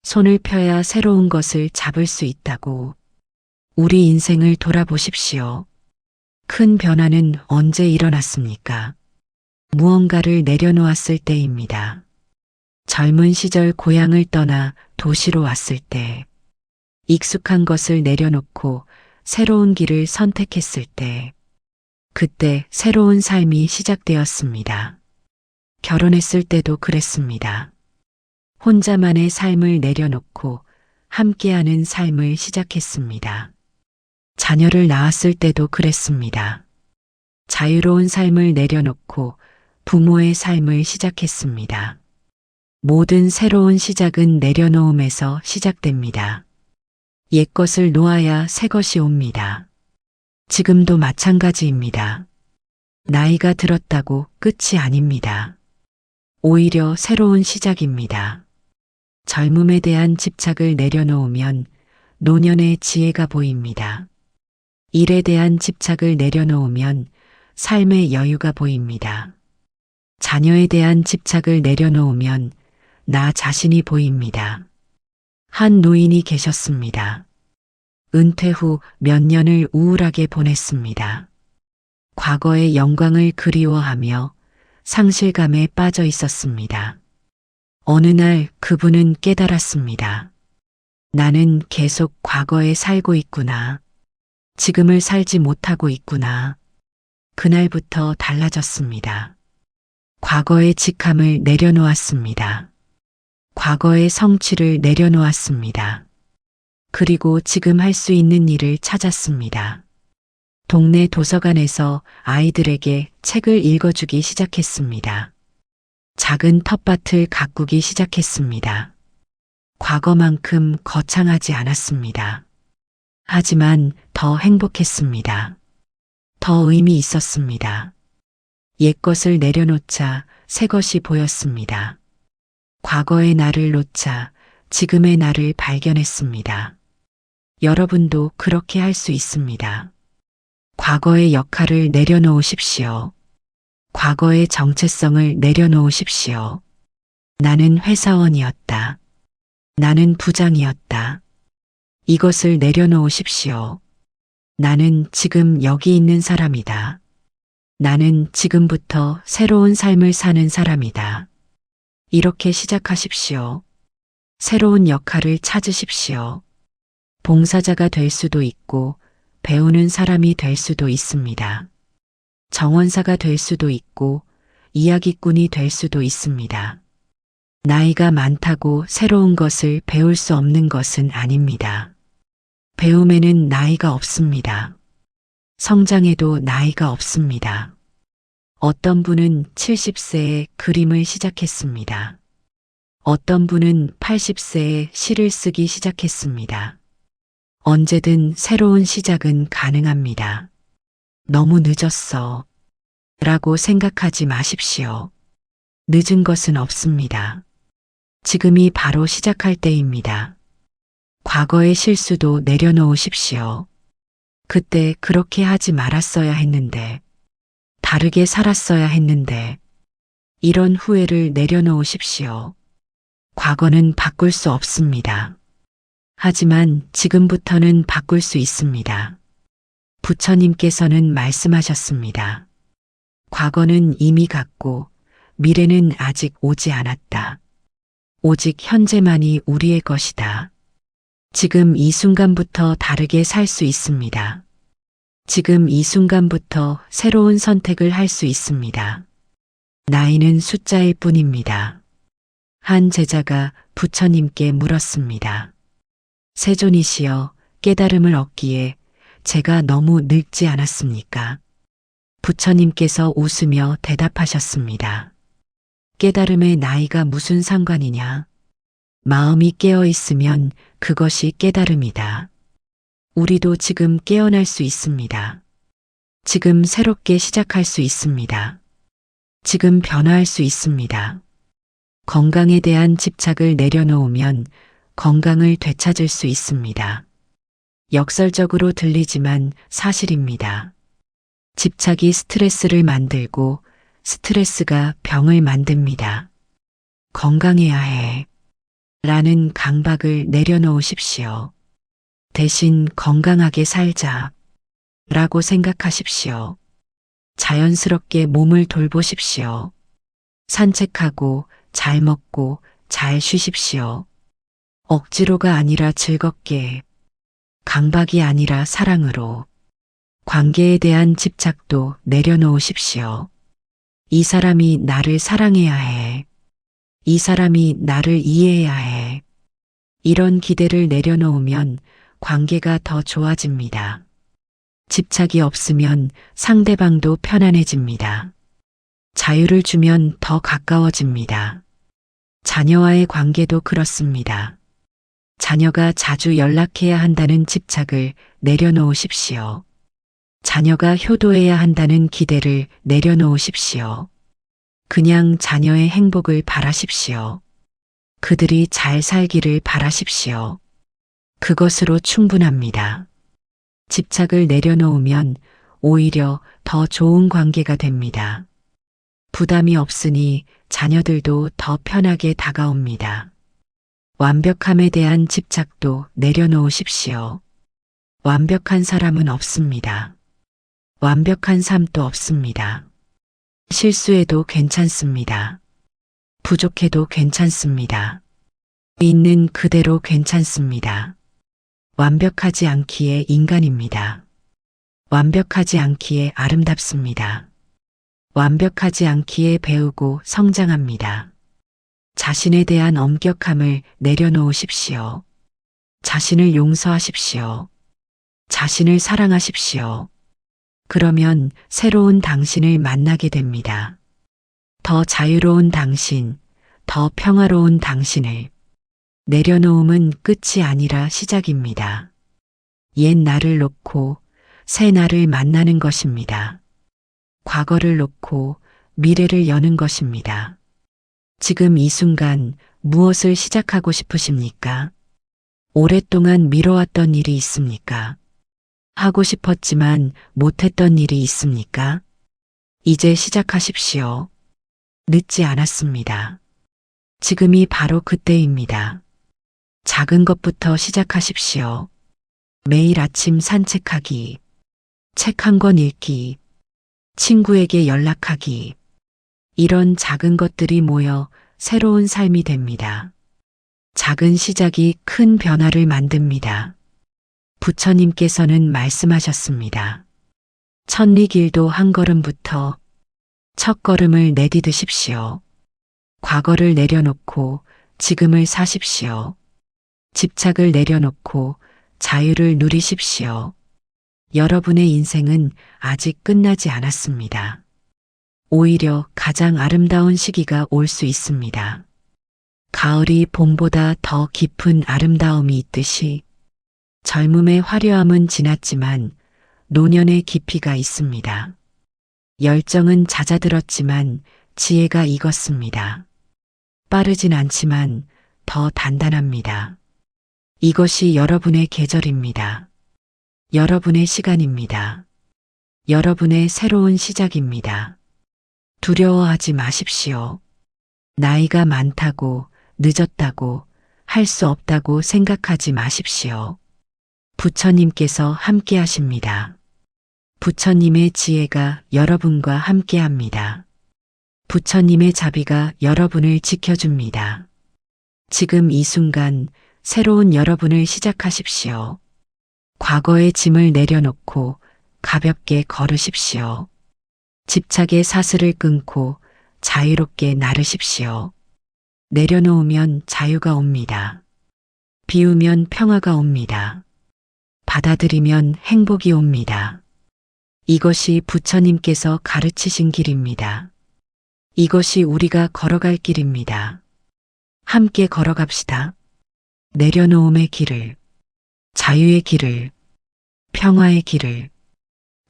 손을 펴야 새로운 것을 잡을 수 있다고. 우리 인생을 돌아보십시오. 큰 변화는 언제 일어났습니까? 무언가를 내려놓았을 때입니다. 젊은 시절 고향을 떠나 도시로 왔을 때, 익숙한 것을 내려놓고 새로운 길을 선택했을 때, 그때 새로운 삶이 시작되었습니다. 결혼했을 때도 그랬습니다. 혼자만의 삶을 내려놓고 함께하는 삶을 시작했습니다. 자녀를 낳았을 때도 그랬습니다. 자유로운 삶을 내려놓고 부모의 삶을 시작했습니다. 모든 새로운 시작은 내려놓음에서 시작됩니다. 옛것을 놓아야 새 것이 옵니다. 지금도 마찬가지입니다. 나이가 들었다고 끝이 아닙니다. 오히려 새로운 시작입니다. 젊음에 대한 집착을 내려놓으면 노년의 지혜가 보입니다. 일에 대한 집착을 내려놓으면 삶의 여유가 보입니다. 자녀에 대한 집착을 내려놓으면 나 자신이 보입니다. 한 노인이 계셨습니다. 은퇴 후 몇 년을 우울하게 보냈습니다. 과거의 영광을 그리워하며 상실감에 빠져 있었습니다. 어느 날 그분은 깨달았습니다. 나는 계속 과거에 살고 있구나. 지금을 살지 못하고 있구나. 그날부터 달라졌습니다. 과거의 직함을 내려놓았습니다. 과거의 성취를 내려놓았습니다. 그리고 지금 할 수 있는 일을 찾았습니다. 동네 도서관에서 아이들에게 책을 읽어주기 시작했습니다. 작은 텃밭을 가꾸기 시작했습니다. 과거만큼 거창하지 않았습니다. 하지만 더 행복했습니다. 더 의미 있었습니다. 옛것을 내려놓자 새 것이 보였습니다. 과거의 나를 놓자 지금의 나를 발견했습니다. 여러분도 그렇게 할 수 있습니다. 과거의 역할을 내려놓으십시오. 과거의 정체성을 내려놓으십시오. 나는 회사원이었다. 나는 부장이었다. 이것을 내려놓으십시오. 나는 지금 여기 있는 사람이다. 나는 지금부터 새로운 삶을 사는 사람이다. 이렇게 시작하십시오. 새로운 역할을 찾으십시오. 봉사자가 될 수도 있고 배우는 사람이 될 수도 있습니다. 정원사가 될 수도 있고 이야기꾼이 될 수도 있습니다. 나이가 많다고 새로운 것을 배울 수 없는 것은 아닙니다. 배움에는 나이가 없습니다. 성장에도 나이가 없습니다. 어떤 분은 70세에 그림을 시작했습니다. 어떤 분은 80세에 시를 쓰기 시작했습니다. 언제든 새로운 시작은 가능합니다. 너무 늦었어. 라고 생각하지 마십시오. 늦은 것은 없습니다. 지금이 바로 시작할 때입니다. 과거의 실수도 내려놓으십시오. 그때 그렇게 하지 말았어야 했는데, 다르게 살았어야 했는데, 이런 후회를 내려놓으십시오. 과거는 바꿀 수 없습니다. 하지만 지금부터는 바꿀 수 있습니다. 부처님께서는 말씀하셨습니다. 과거는 이미 갔고 미래는 아직 오지 않았다. 오직 현재만이 우리의 것이다. 지금 이 순간부터 다르게 살 수 있습니다. 지금 이 순간부터 새로운 선택을 할 수 있습니다. 나이는 숫자일 뿐입니다. 한 제자가 부처님께 물었습니다. 세존이시여, 깨달음을 얻기에 제가 너무 늙지 않았습니까? 부처님께서 웃으며 대답하셨습니다. 깨달음의 나이가 무슨 상관이냐? 마음이 깨어 있으면 그것이 깨달음이다. 우리도 지금 깨어날 수 있습니다. 지금 새롭게 시작할 수 있습니다. 지금 변화할 수 있습니다. 건강에 대한 집착을 내려놓으면 건강을 되찾을 수 있습니다. 역설적으로 들리지만 사실입니다. 집착이 스트레스를 만들고 스트레스가 병을 만듭니다. 건강해야 해. 라는 강박을 내려놓으십시오. 대신 건강하게 살자. 라고 생각하십시오. 자연스럽게 몸을 돌보십시오. 산책하고 잘 먹고 잘 쉬십시오. 억지로가 아니라 즐겁게, 강박이 아니라 사랑으로. 관계에 대한 집착도 내려놓으십시오. 이 사람이 나를 사랑해야 해. 이 사람이 나를 이해해야 해. 이런 기대를 내려놓으면 관계가 더 좋아집니다. 집착이 없으면 상대방도 편안해집니다. 자유를 주면 더 가까워집니다. 자녀와의 관계도 그렇습니다. 자녀가 자주 연락해야 한다는 집착을 내려놓으십시오. 자녀가 효도해야 한다는 기대를 내려놓으십시오. 그냥 자녀의 행복을 바라십시오. 그들이 잘 살기를 바라십시오. 그것으로 충분합니다. 집착을 내려놓으면 오히려 더 좋은 관계가 됩니다. 부담이 없으니 자녀들도 더 편하게 다가옵니다. 완벽함에 대한 집착도 내려놓으십시오. 완벽한 사람은 없습니다. 완벽한 삶도 없습니다. 실수해도 괜찮습니다. 부족해도 괜찮습니다. 있는 그대로 괜찮습니다. 완벽하지 않기에 인간입니다. 완벽하지 않기에 아름답습니다. 완벽하지 않기에 배우고 성장합니다. 자신에 대한 엄격함을 내려놓으십시오. 자신을 용서하십시오. 자신을 사랑하십시오. 그러면 새로운 당신을 만나게 됩니다. 더 자유로운 당신, 더 평화로운 당신을. 내려놓음은 끝이 아니라 시작입니다. 옛 나를 놓고 새 나를 만나는 것입니다. 과거를 놓고 미래를 여는 것입니다. 지금 이 순간 무엇을 시작하고 싶으십니까? 오랫동안 미뤄왔던 일이 있습니까? 하고 싶었지만 못했던 일이 있습니까? 이제 시작하십시오. 늦지 않았습니다. 지금이 바로 그때입니다. 작은 것부터 시작하십시오. 매일 아침 산책하기, 책 한 권 읽기, 친구에게 연락하기. 이런 작은 것들이 모여 새로운 삶이 됩니다. 작은 시작이 큰 변화를 만듭니다. 부처님께서는 말씀하셨습니다. 천리길도 한 걸음부터 첫 걸음을 내디드십시오. 과거를 내려놓고 지금을 사십시오. 집착을 내려놓고 자유를 누리십시오. 여러분의 인생은 아직 끝나지 않았습니다. 오히려 가장 아름다운 시기가 올 수 있습니다. 가을이 봄보다 더 깊은 아름다움이 있듯이 젊음의 화려함은 지났지만 노년의 깊이가 있습니다. 열정은 잦아들었지만 지혜가 익었습니다. 빠르진 않지만 더 단단합니다. 이것이 여러분의 계절입니다. 여러분의 시간입니다. 여러분의 새로운 시작입니다. 두려워하지 마십시오. 나이가 많다고, 늦었다고, 할 수 없다고 생각하지 마십시오. 부처님께서 함께 하십니다. 부처님의 지혜가 여러분과 함께 합니다. 부처님의 자비가 여러분을 지켜줍니다. 지금 이 순간 새로운 여러분을 시작하십시오. 과거의 짐을 내려놓고 가볍게 걸으십시오. 집착의 사슬을 끊고 자유롭게 나르십시오. 내려놓으면 자유가 옵니다. 비우면 평화가 옵니다. 받아들이면 행복이 옵니다. 이것이 부처님께서 가르치신 길입니다. 이것이 우리가 걸어갈 길입니다. 함께 걸어갑시다. 내려놓음의 길을, 자유의 길을, 평화의 길을,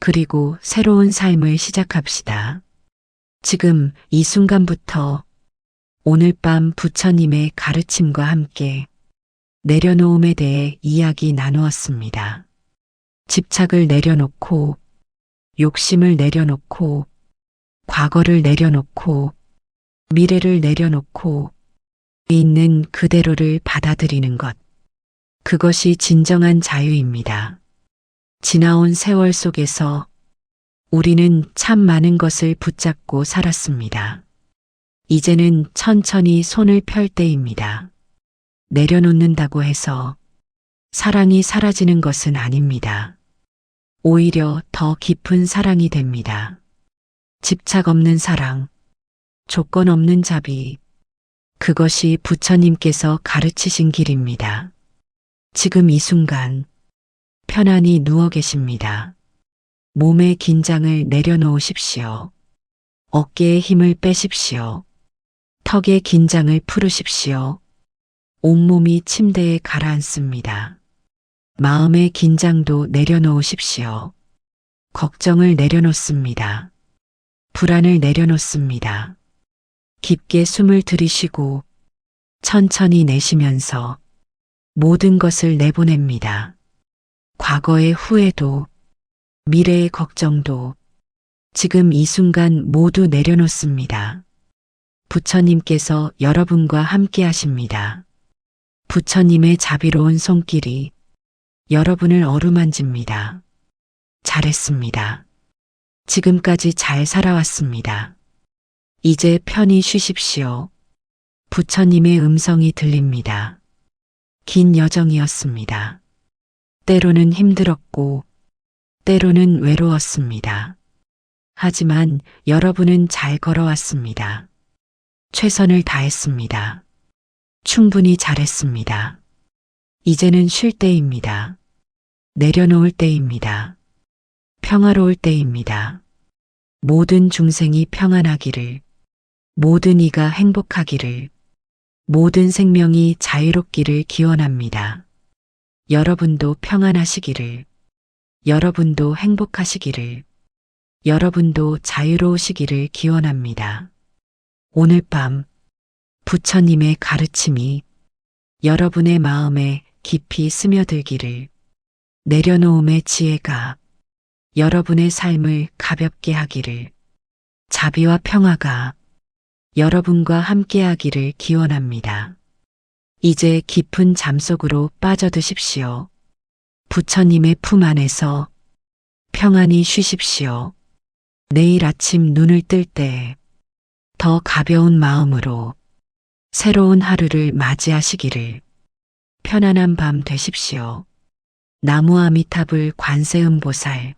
그리고 새로운 삶을 시작합시다. 지금 이 순간부터 오늘 밤 부처님의 가르침과 함께 내려놓음에 대해 이야기 나누었습니다. 집착을 내려놓고, 욕심을 내려놓고, 과거를 내려놓고, 미래를 내려놓고, 있는 그대로를 받아들이는 것. 그것이 진정한 자유입니다. 지나온 세월 속에서 우리는 참 많은 것을 붙잡고 살았습니다. 이제는 천천히 손을 펼 때입니다. 내려놓는다고 해서 사랑이 사라지는 것은 아닙니다. 오히려 더 깊은 사랑이 됩니다. 집착 없는 사랑, 조건 없는 자비, 그것이 부처님께서 가르치신 길입니다. 지금 이 순간 편안히 누워 계십니다. 몸의 긴장을 내려놓으십시오. 어깨의 힘을 빼십시오. 턱의 긴장을 풀으십시오. 온몸이 침대에 가라앉습니다. 마음의 긴장도 내려놓으십시오. 걱정을 내려놓습니다. 불안을 내려놓습니다. 깊게 숨을 들이쉬고 천천히 내쉬면서 모든 것을 내보냅니다. 과거의 후회도, 미래의 걱정도 지금 이 순간 모두 내려놓습니다. 부처님께서 여러분과 함께 하십니다. 부처님의 자비로운 손길이 여러분을 어루만집니다. 잘했습니다. 지금까지 잘 살아왔습니다. 이제 편히 쉬십시오. 부처님의 음성이 들립니다. 긴 여정이었습니다. 때로는 힘들었고, 때로는 외로웠습니다. 하지만 여러분은 잘 걸어왔습니다. 최선을 다했습니다. 충분히 잘했습니다. 이제는 쉴 때입니다. 내려놓을 때입니다. 평화로울 때입니다. 모든 중생이 평안하기를, 모든 이가 행복하기를, 모든 생명이 자유롭기를 기원합니다. 여러분도 평안하시기를, 여러분도 행복하시기를, 여러분도 자유로우시기를 기원합니다. 오늘 밤 부처님의 가르침이 여러분의 마음에 깊이 스며들기를, 내려놓음의 지혜가 여러분의 삶을 가볍게 하기를, 자비와 평화가 여러분과 함께하기를 기원합니다. 이제 깊은 잠속으로 빠져드십시오. 부처님의 품 안에서 평안히 쉬십시오. 내일 아침 눈을 뜰 때 더 가벼운 마음으로 새로운 하루를 맞이하시기를. 편안한 밤 되십시오. 나무 아미타불 관세음보살